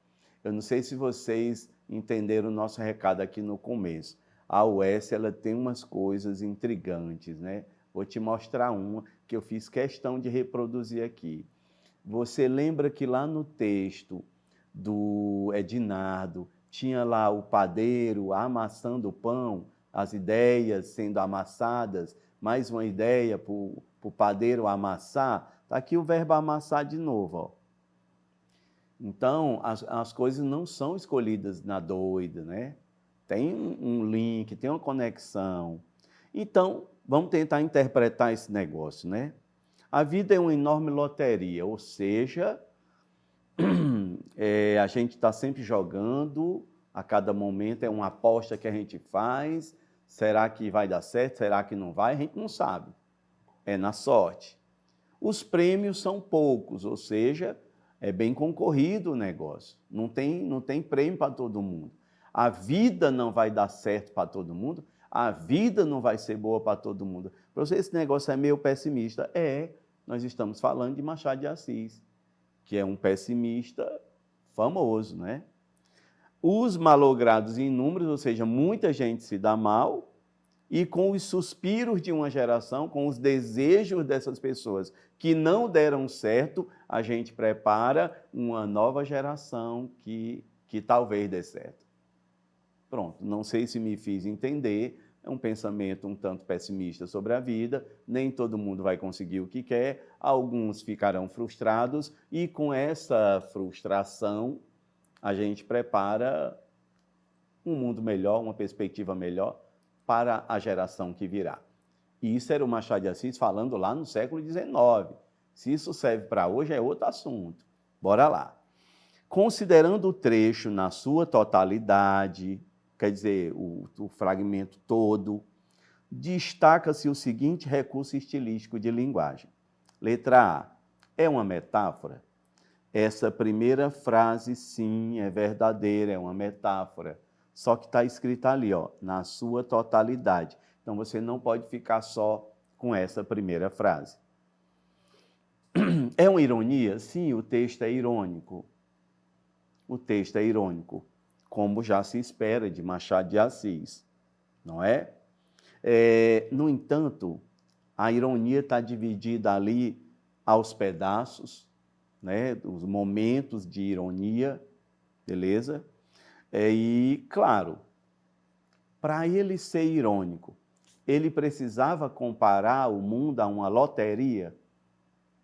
Eu não sei se vocês entenderam o nosso recado aqui no começo. A UES, ela tem umas coisas intrigantes, né? Vou te mostrar uma que eu fiz questão de reproduzir aqui. Você lembra que lá no texto do Edinardo tinha lá o padeiro amassando o pão, as ideias sendo amassadas, mais uma ideia para o padeiro amassar? Está aqui o verbo amassar de novo. Ó. Então, as coisas não são escolhidas na doida, né? Tem um link, tem uma conexão. Então, vamos tentar interpretar esse negócio, né? A vida é uma enorme loteria, ou seja, a gente está sempre jogando, a cada momento é uma aposta que a gente faz. Será que vai dar certo? Será que não vai? A gente não sabe. É na sorte. Os prêmios são poucos, ou seja, é bem concorrido o negócio. Não tem prêmio para todo mundo. A vida não vai dar certo para todo mundo. A vida não vai ser boa para todo mundo. Para você, esse negócio é meio pessimista. Nós estamos falando de Machado de Assis, que é um pessimista famoso, né? Os malogrados inúmeros, ou seja, muita gente se dá mal, e com os suspiros de uma geração, com os desejos dessas pessoas que não deram certo, a gente prepara uma nova geração que talvez dê certo. Pronto, não sei se me fiz entender, é um pensamento um tanto pessimista sobre a vida, nem todo mundo vai conseguir o que quer, alguns ficarão frustrados, e com essa frustração, a gente prepara um mundo melhor, uma perspectiva melhor para a geração que virá. E isso era o Machado de Assis falando lá no século XIX. Se isso serve para hoje, é outro assunto. Bora lá. Considerando o trecho na sua totalidade, quer dizer, o fragmento todo, destaca-se o seguinte recurso estilístico de linguagem. Letra A. É uma metáfora? Essa primeira frase, sim, é verdadeira, é uma metáfora. Só que está escrita ali, ó, na sua totalidade. Então, você não pode ficar só com essa primeira frase. É uma ironia? Sim, o texto é irônico. O texto é irônico, como já se espera de Machado de Assis, não é? No entanto, a ironia está dividida ali aos pedaços, né, os momentos de ironia, beleza? E, claro, para ele ser irônico, ele precisava comparar o mundo a uma loteria?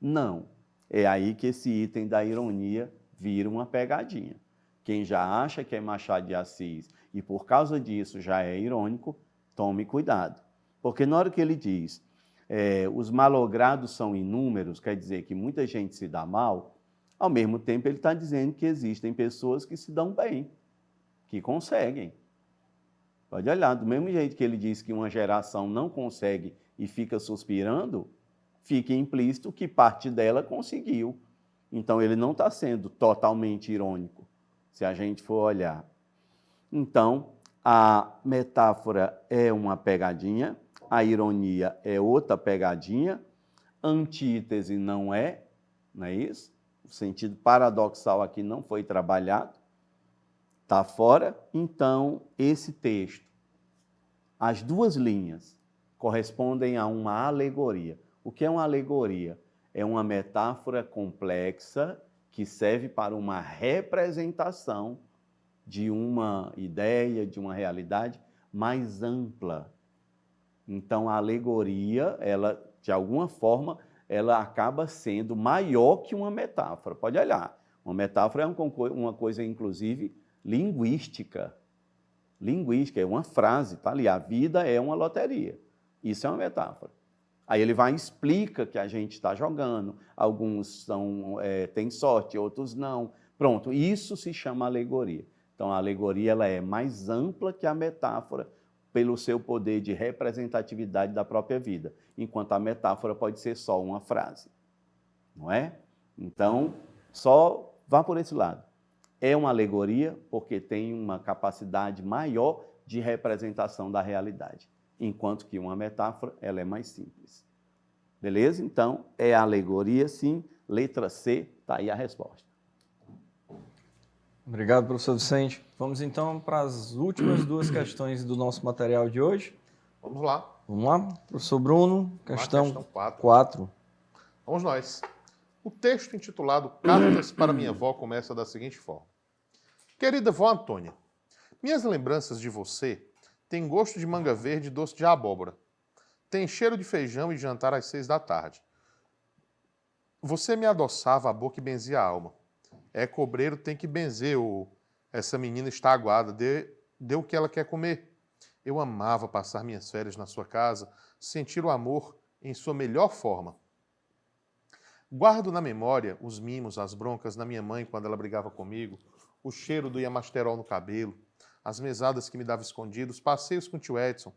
Não. É aí que esse item da ironia vira uma pegadinha. Quem já acha que é Machado de Assis e por causa disso já é irônico, tome cuidado. Porque na hora que ele diz os malogrados são inúmeros, quer dizer que muita gente se dá mal, ao mesmo tempo ele está dizendo que existem pessoas que se dão bem, que conseguem. Pode olhar, do mesmo jeito que ele diz que uma geração não consegue e fica suspirando, fica implícito que parte dela conseguiu. Então, ele não está sendo totalmente irônico, se a gente for olhar. Então, a metáfora é uma pegadinha, a ironia é outra pegadinha, antítese não é isso? O sentido paradoxal aqui não foi trabalhado, está fora. Então, esse texto, as duas linhas, correspondem a uma alegoria. O que é uma alegoria? É uma metáfora complexa que serve para uma representação de uma ideia, de uma realidade mais ampla. Então, a alegoria, ela, de alguma forma, ela acaba sendo maior que uma metáfora. Pode olhar, uma metáfora é uma coisa, inclusive, linguística. Linguística, é uma frase, tá ali, a vida é uma loteria. Isso é uma metáfora. Aí ele vai e explica que a gente está jogando, alguns têm sorte, outros não. Pronto, isso se chama alegoria. Então, a alegoria ela é mais ampla que a metáfora pelo seu poder de representatividade da própria vida, enquanto a metáfora pode ser só uma frase, não é? Então, só vá por esse lado. É uma alegoria porque tem uma capacidade maior de representação da realidade, enquanto que uma metáfora ela é mais simples. Beleza? Então, é alegoria, sim. Letra C, está aí a resposta. Obrigado, professor Vicente. Vamos então para as últimas duas questões do nosso material de hoje. Vamos lá. Vamos lá, professor Bruno, questão 4. Vamos nós. O texto intitulado Cartas para Minha Avó começa da seguinte forma. Querida vó Antônia, minhas lembranças de você têm gosto de manga verde e doce de abóbora. Tem cheiro de feijão e jantar às 6 da tarde. Você me adoçava a boca e benzia a alma. Cobreiro tem que benzer, essa menina está aguada, dê o que ela quer comer. Eu amava passar minhas férias na sua casa, sentir o amor em sua melhor forma. Guardo na memória os mimos, as broncas da minha mãe quando ela brigava comigo, o cheiro do Yamasterol no cabelo, as mesadas que me dava escondidos, passeios com o tio Edson.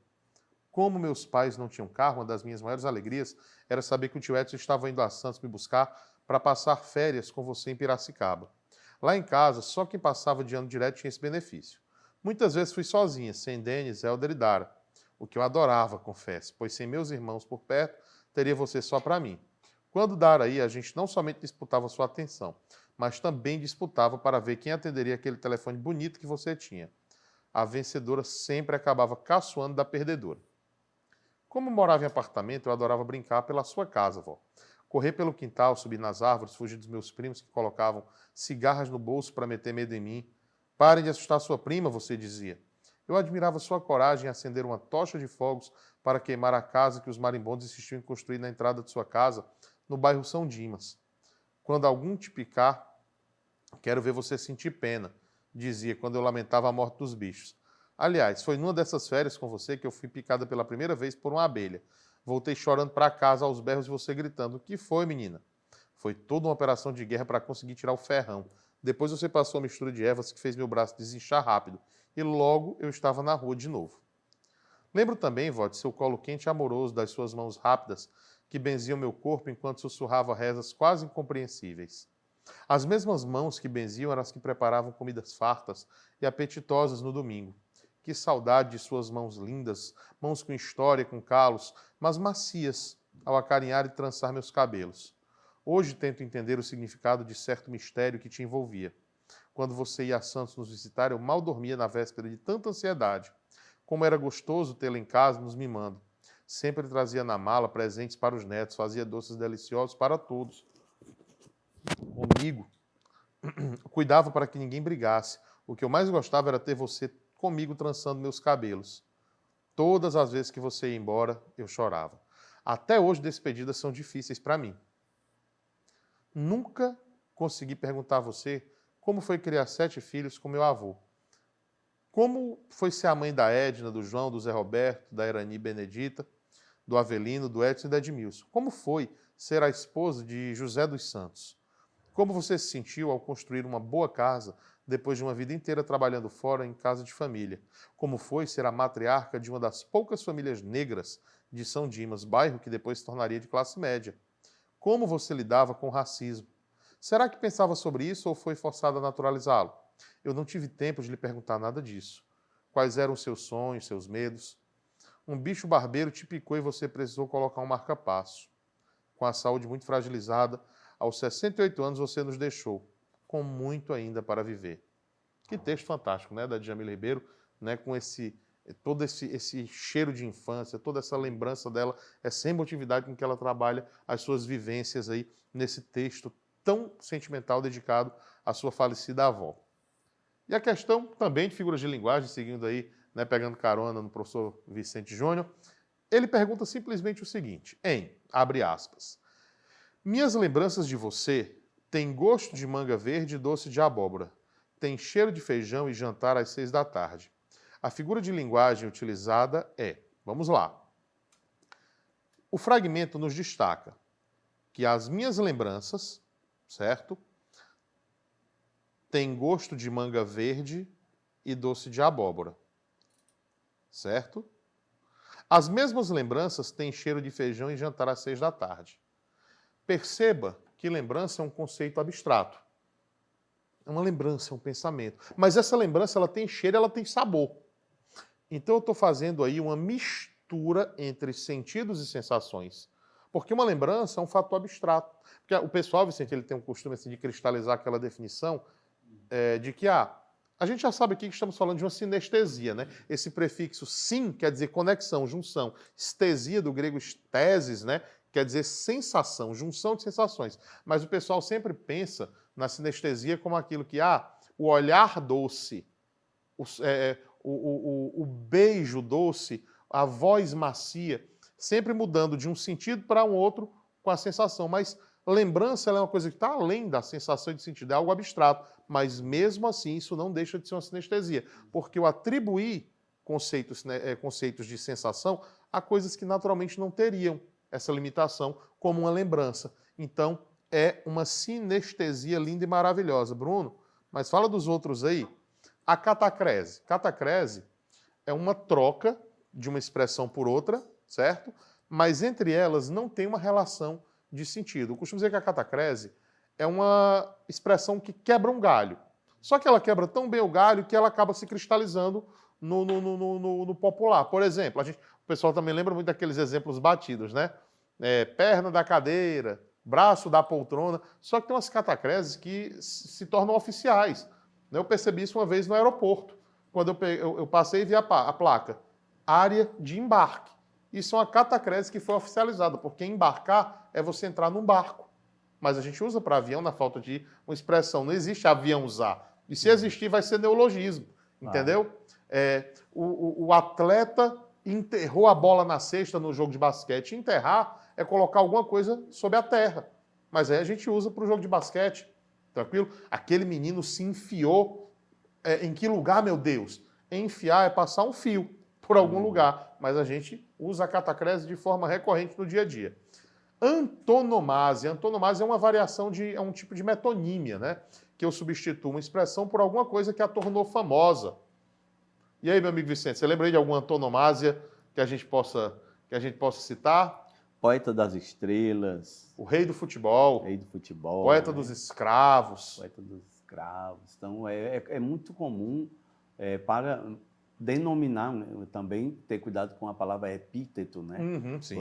Como meus pais não tinham carro, uma das minhas maiores alegrias era saber que o tio Edson estava indo a Santos me buscar para passar férias com você em Piracicaba. Lá em casa, só quem passava de ano direto tinha esse benefício. Muitas vezes fui sozinha, sem Denis, Helder e Dara. o que eu adorava, confesso, pois sem meus irmãos por perto, teria você só para mim. Quando Daraí, a gente não somente disputava sua atenção, mas também disputava para ver quem atenderia aquele telefone bonito que você tinha. A vencedora sempre acabava caçoando da perdedora. Como morava em apartamento, eu adorava brincar pela sua casa, vó. Correr pelo quintal, subir nas árvores, fugir dos meus primos que colocavam cigarras no bolso para meter medo em mim. Parem de assustar sua prima, você dizia. Eu admirava sua coragem em acender uma tocha de fogos para queimar a casa que os marimbondos insistiam em construir na entrada de sua casa, no bairro São Dimas. Quando algum te picar, quero ver você sentir pena, dizia quando eu lamentava a morte dos bichos. Aliás, foi numa dessas férias com você que eu fui picada pela primeira vez por uma abelha. Voltei chorando para casa aos berros de você gritando. O que foi, menina? Foi toda uma operação de guerra para conseguir tirar o ferrão. Depois você passou a mistura de ervas que fez meu braço desinchar rápido. E logo eu estava na rua de novo. Lembro também, vó, de seu colo quente e amoroso, das suas mãos rápidas, que benziam meu corpo enquanto sussurrava rezas quase incompreensíveis. As mesmas mãos que benziam eram as que preparavam comidas fartas e apetitosas no domingo. Que saudade de suas mãos lindas, mãos com história, com calos, mas macias, ao acarinhar e trançar meus cabelos. Hoje tento entender o significado de certo mistério que te envolvia. Quando você ia a Santos nos visitar, eu mal dormia na véspera de tanta ansiedade. Como era gostoso tê-la em casa nos mimando. Sempre trazia na mala presentes para os netos, fazia doces deliciosos para todos. Comigo, cuidava para que ninguém brigasse. O que eu mais gostava era ter você comigo trançando meus cabelos. Todas as vezes que você ia embora, eu chorava. Até hoje, despedidas são difíceis para mim. Nunca consegui perguntar a você como foi criar 7 filhos com meu avô. Como foi ser a mãe da Edna, do João, do Zé Roberto, da Erani Benedita, do Avelino, do Edson e da Edmilson? Como foi ser a esposa de José dos Santos? Como você se sentiu ao construir uma boa casa depois de uma vida inteira trabalhando fora em casa de família? Como foi ser a matriarca de uma das poucas famílias negras de São Dimas, bairro que depois se tornaria de classe média? Como você lidava com o racismo? Será que pensava sobre isso ou foi forçada a naturalizá-lo? Eu não tive tempo de lhe perguntar nada disso. Quais eram seus sonhos, seus medos? Um bicho barbeiro te picou e você precisou colocar um marca-passo. Com a saúde muito fragilizada, aos 68 anos você nos deixou, com muito ainda para viver. Que texto fantástico, né, da Djamila Ribeiro, né, com todo esse cheiro de infância, toda essa lembrança dela, essa emotividade com que ela trabalha as suas vivências aí nesse texto tão sentimental dedicado à sua falecida avó. E a questão também de figuras de linguagem, seguindo aí, né, pegando carona no professor Vicente Júnior, ele pergunta simplesmente o seguinte, abre aspas, minhas lembranças de você têm gosto de manga verde e doce de abóbora, tem cheiro de feijão e jantar às 6 da tarde. A figura de linguagem utilizada é, vamos lá, o fragmento nos destaca que as minhas lembranças, certo, têm gosto de manga verde e doce de abóbora, certo? As mesmas lembranças têm cheiro de feijão e jantar às 6 da tarde. Perceba que lembrança é um conceito abstrato. É uma lembrança, é um pensamento. Mas essa lembrança, ela tem cheiro, ela tem sabor. Então eu estou fazendo aí uma mistura entre sentidos e sensações. Porque uma lembrança é um fator abstrato. Porque o pessoal, Vicente, ele tem um costume assim, de cristalizar aquela definição de que a gente já sabe aqui que estamos falando de uma sinestesia, né? Esse prefixo sin quer dizer conexão, junção. Estesia, do grego estesis, né? Quer dizer sensação, junção de sensações. Mas o pessoal sempre pensa na sinestesia como aquilo que, o olhar doce, o beijo doce, a voz macia, sempre mudando de um sentido para um outro com a sensação. Mas lembrança ela é uma coisa que está além da sensação e de sentido, é algo abstrato. Mas mesmo assim, isso não deixa de ser uma sinestesia. Porque eu atribuir conceitos de sensação a coisas que naturalmente não teriam essa limitação, como uma lembrança. Então, é uma sinestesia linda e maravilhosa. Bruno, mas fala dos outros aí. A catacrese. Catacrese é uma troca de uma expressão por outra, certo? Mas entre elas não tem uma relação de sentido. Eu costumo dizer que a catacrese é uma expressão que quebra um galho. Só que ela quebra tão bem o galho que ela acaba se cristalizando no popular. Por exemplo, o pessoal também lembra muito daqueles exemplos batidos, né? Perna da cadeira, braço da poltrona, só que tem umas catacreses que se tornam oficiais. Eu percebi isso uma vez no aeroporto, quando eu passei e vi a placa, área de embarque. Isso é uma catacrese que foi oficializada, porque embarcar é você entrar num barco. Mas a gente usa para avião na falta de uma expressão. Não existe avião usar. E se existir, vai ser neologismo. Entendeu? O atleta enterrou a bola na cesta no jogo de basquete. Enterrar é colocar alguma coisa sobre a terra. Mas aí a gente usa para o jogo de basquete. Tranquilo? Aquele menino se enfiou. Em que lugar, meu Deus? Enfiar é passar um fio por algum lugar. Mas a gente usa a catacrese de forma recorrente no dia a dia. Antonomásia. Antonomásia é uma variação é um tipo de metonímia, né? Que eu substituo uma expressão por alguma coisa que a tornou famosa. E aí, meu amigo Vicente, você lembra aí de alguma antonomásia que a gente possa citar? Poeta das estrelas. O rei do futebol. Rei do futebol. Poeta dos escravos. Poeta dos escravos. Então, é muito comum para denominar, né, também ter cuidado com a palavra epíteto, né? Sim.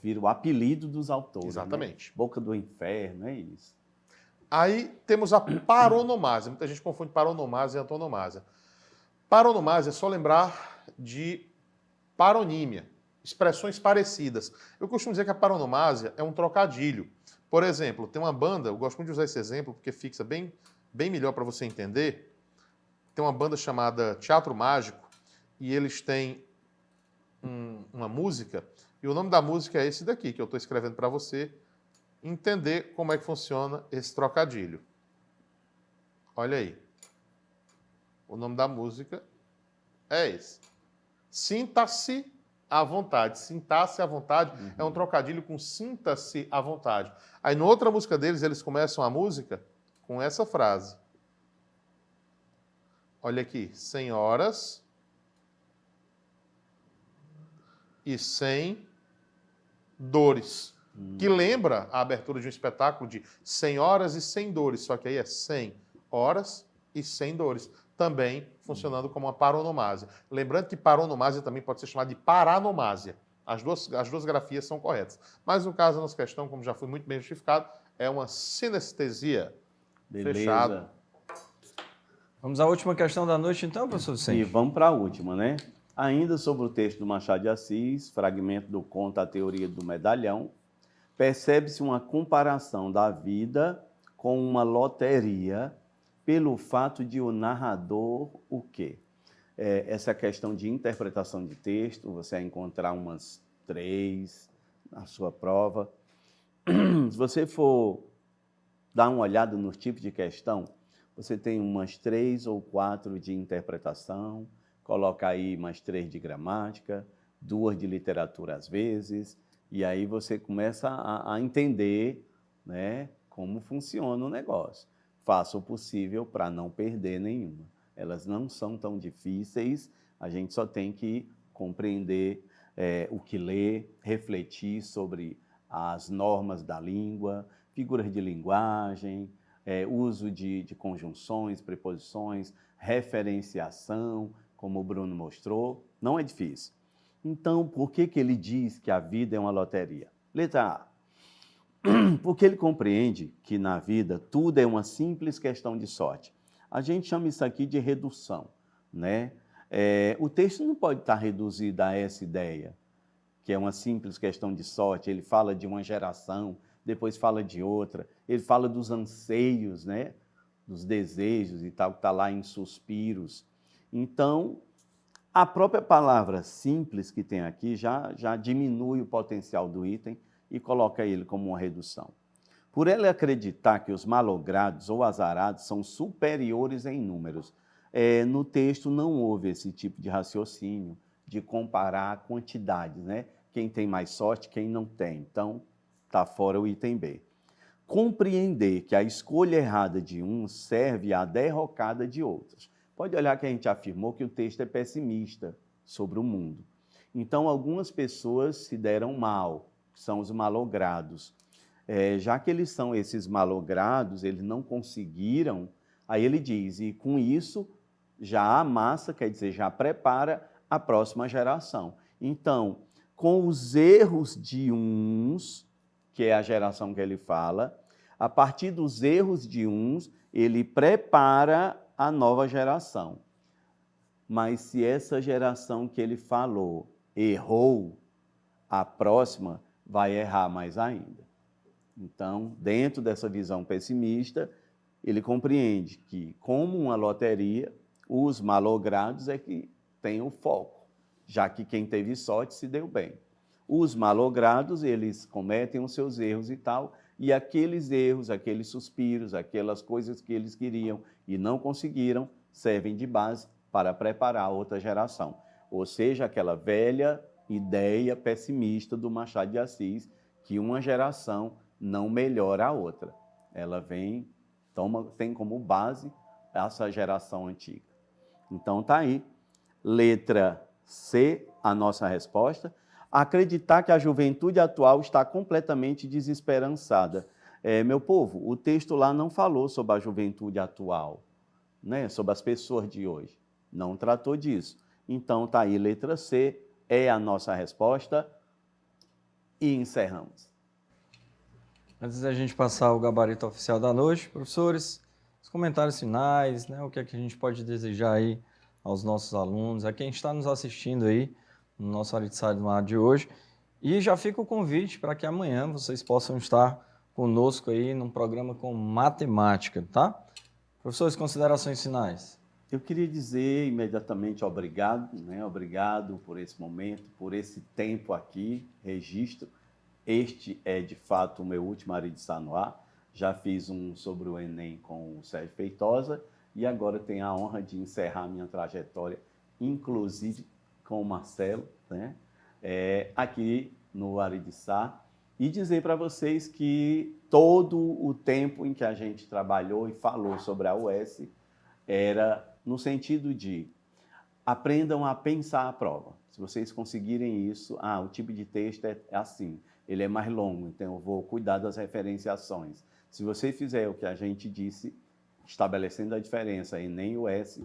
Vira o apelido dos autores. Exatamente. Né? Boca do inferno, é isso. Aí temos a paronomásia. Muita gente confunde paronomásia e antonomásia. Paronomásia é só lembrar de paronímia, expressões parecidas. Eu costumo dizer que a paronomásia é um trocadilho. Por exemplo, tem uma banda, eu gosto muito de usar esse exemplo porque fixa bem melhor para você entender. Tem uma banda chamada Teatro Mágico e eles têm uma música, e o nome da música é esse daqui, que eu estou escrevendo para você entender como é que funciona esse trocadilho. Olha aí. O nome da música é esse. Sinta-se à vontade. Sinta-se à vontade é um trocadilho com sinta-se à vontade. Aí, na outra música deles, eles começam a música com essa frase. Olha aqui. Senhoras e sem dores. Que lembra a abertura de um espetáculo de senhoras e sem dores, só que aí é 100 horas e sem dores. Também funcionando como uma paronomásia. Lembrando que paronomásia também pode ser chamada de paranomásia. As duas grafias são corretas. Mas no caso da nossa questão, como já foi muito bem justificado, é uma sinestesia. Beleza. Fechado. Vamos à última questão da noite, então, professor Vicente? E vamos para a última, né? Ainda sobre o texto do Machado de Assis, fragmento do conto A Teoria do Medalhão, percebe-se uma comparação da vida com uma loteria pelo fato de o narrador o quê? Essa questão de interpretação de texto, você vai encontrar umas 3 na sua prova. Se você for dar uma olhada nos tipos de questão, você tem umas 3 ou 4 de interpretação, coloca aí mais 3 de gramática, 2 de literatura às vezes, e aí você começa a entender, né, como funciona o negócio. Faça o possível para não perder nenhuma. Elas não são tão difíceis, a gente só tem que compreender o que lê, refletir sobre as normas da língua, figuras de linguagem, uso de conjunções, preposições, referenciação, como o Bruno mostrou, não é difícil. Então, por que ele diz que a vida é uma loteria? Letra A. Porque ele compreende que na vida tudo é uma simples questão de sorte. A gente chama isso aqui de redução, né? O texto não pode estar reduzido a essa ideia, que é uma simples questão de sorte. Ele fala de uma geração, depois fala de outra. Ele fala dos anseios, né? Dos desejos e tal, que está lá em suspiros. Então, a própria palavra simples que tem aqui já diminui o potencial do item e coloca ele como uma redução. Por ele acreditar que os malogrados ou azarados são superiores em números, no texto não houve esse tipo de raciocínio, de comparar quantidades, né? Quem tem mais sorte, quem não tem. Então, está fora o item B. Compreender que a escolha errada de uns serve à derrocada de outros. Pode olhar que a gente afirmou que o texto é pessimista sobre o mundo. Então, algumas pessoas se deram mal, que são os malogrados. Já que eles são esses malogrados, eles não conseguiram, aí ele diz, e com isso já amassa, quer dizer, já prepara a próxima geração. Então, com os erros de uns, que é a geração que ele fala, a partir dos erros de uns, ele prepara a nova geração. Mas se essa geração que ele falou errou, a próxima vai errar mais ainda. Então, dentro dessa visão pessimista, ele compreende que, como uma loteria, os malogrados é que têm o foco, já que quem teve sorte se deu bem. Os malogrados, eles cometem os seus erros e tal, e aqueles erros, aqueles suspiros, aquelas coisas que eles queriam e não conseguiram, servem de base para preparar outra geração. Ou seja, aquela velha ideia pessimista do Machado de Assis, que uma geração não melhora a outra. Ela vem, tem como base essa geração antiga. Então está aí, letra C, a nossa resposta. Acreditar que a juventude atual está completamente desesperançada. Meu povo, o texto lá não falou sobre a juventude atual, né? Sobre as pessoas de hoje. Não tratou disso. Então está aí, letra C, é a nossa resposta. E encerramos. Antes da gente passar o gabarito oficial da noite, professores, os comentários finais, né? O que é que a gente pode desejar aí aos nossos alunos, a quem está nos assistindo aí no nosso Ari de Sá de hoje. E já fica o convite para que amanhã vocês possam estar conosco aí num programa com matemática, tá? Professores, considerações finais. Eu queria dizer imediatamente obrigado, né? Obrigado por esse momento, por esse tempo aqui, registro. Este é, de fato, o meu último Ari de Sá no Ar. Já fiz um sobre o Enem com o Sérgio Feitosa e agora tenho a honra de encerrar minha trajetória, inclusive com o Marcelo, né? Aqui no Ari de Sá. E dizer para vocês que todo o tempo em que a gente trabalhou e falou sobre a UES era no sentido de aprendam a pensar a prova. Se vocês conseguirem isso, o tipo de texto é assim, ele é mais longo, então eu vou cuidar das referenciações. Se você fizer o que a gente disse, estabelecendo a diferença Enem e UES,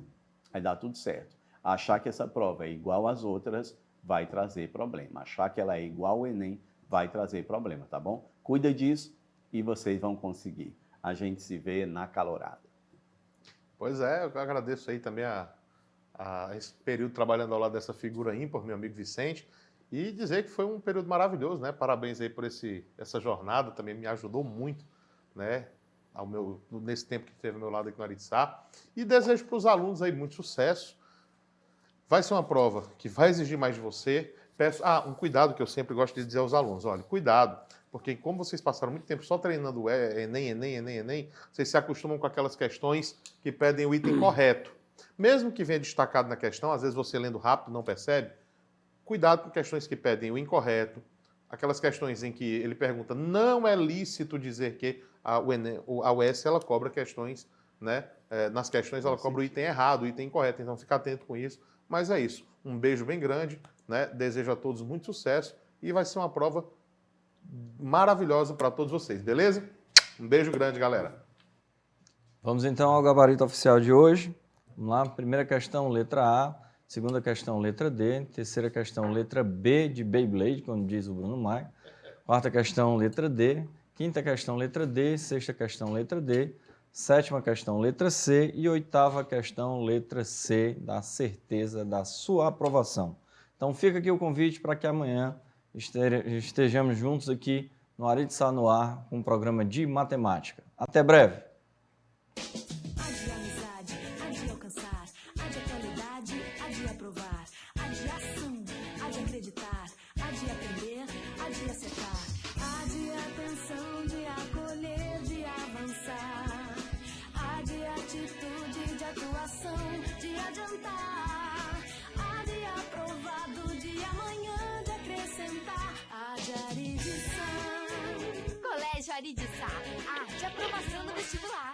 vai dar tudo certo. Achar que essa prova é igual às outras vai trazer problema. Achar que ela é igual ao Enem vai trazer problema, tá bom? Cuida disso e vocês vão conseguir. A gente se vê na calorada. Pois é, eu agradeço aí também esse período trabalhando ao lado dessa figura ímpar, meu amigo Vicente, e dizer que foi um período maravilhoso, né? Parabéns aí por essa jornada, também me ajudou muito, né? Nesse tempo que esteve ao meu lado aqui no Ari de Sá. E desejo para os alunos aí muito sucesso. Vai ser uma prova que vai exigir mais de você. Peço, um cuidado que eu sempre gosto de dizer aos alunos, olha, cuidado, porque como vocês passaram muito tempo só treinando o Enem, vocês se acostumam com aquelas questões que pedem o item correto. Mesmo que venha destacado na questão, às vezes você lendo rápido não percebe, cuidado com questões que pedem o incorreto, aquelas questões em que ele pergunta, não é lícito dizer que a UES ela cobra questões, né? Nas questões ela cobra o item errado, o item incorreto, então fica atento com isso. Mas é isso, um beijo bem grande, né? Desejo a todos muito sucesso e vai ser uma prova maravilhosa para todos vocês, beleza? Um beijo grande, galera. Vamos então ao gabarito oficial de hoje. Vamos lá, primeira questão, letra A. Segunda questão, letra D. Terceira questão, letra B de Beyblade, como diz o Bruno Maia. Quarta questão, letra D. Quinta questão, letra D. Sexta questão, letra D. Sétima questão, letra C. E oitava questão, letra C, da certeza da sua aprovação. Então fica aqui o convite para que amanhã estejamos juntos aqui no Ari de Sá no Ar, com um programa de matemática. Até breve! Há de amizade, há de alcançar, há de atualidade, há de aprovar, há de ação, há de acreditar, há de aprender, há de acertar, há de atenção, de acolher, de avançar, há de atitude, de atuação, de adiantar, há de aprovado, de amanhã, de acrescentar, há de Ari de Sá. Colégio Ari de Sá, de aprovação no vestibular.